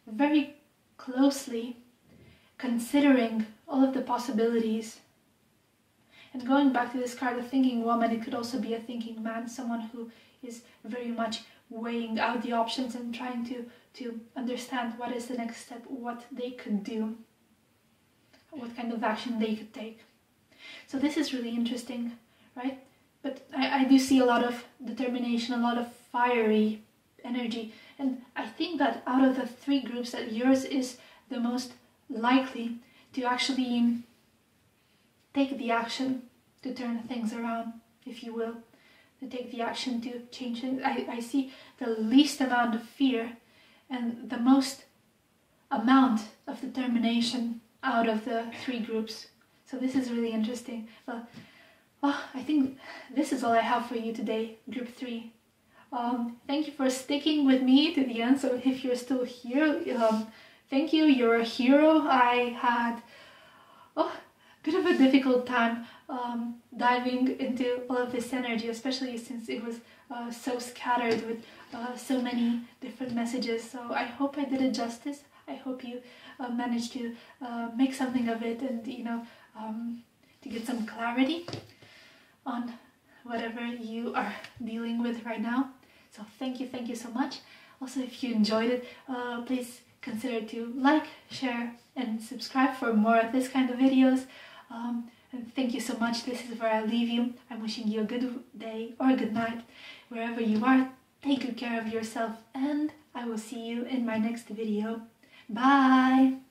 very closely considering all of the possibilities. And going back to this card, a thinking woman, it could also be a thinking man, someone who is very much weighing out the options and trying to understand what is the next step, what they could do, what kind of action they could take. So this is really interesting, right? But I do see a lot of determination, a lot of fiery energy. And I think that out of the 3 groups, that yours is the most likely to actually take the action to turn things around, if you will, to take the action to change it. I see the least amount of fear and the most amount of determination out of the 3 groups. So this is really interesting. Well, I think this is all I have for you today, group 3. Thank you for sticking with me to the end. So if you're still here, thank you, you're a hero. I had a bit of a difficult time diving into all of this energy, especially since it was so scattered with so many different messages. So I hope I did it justice. I hope you managed to make something of it, and to get some clarity on whatever you are dealing with right now. So thank you so much. Also, if you enjoyed it, please consider to like, share, and subscribe for more of this kind of videos. And thank you so much. This is where I leave you. I'm wishing you a good day or a good night wherever you are. Take good care of yourself, and I will see you in my next video. Bye!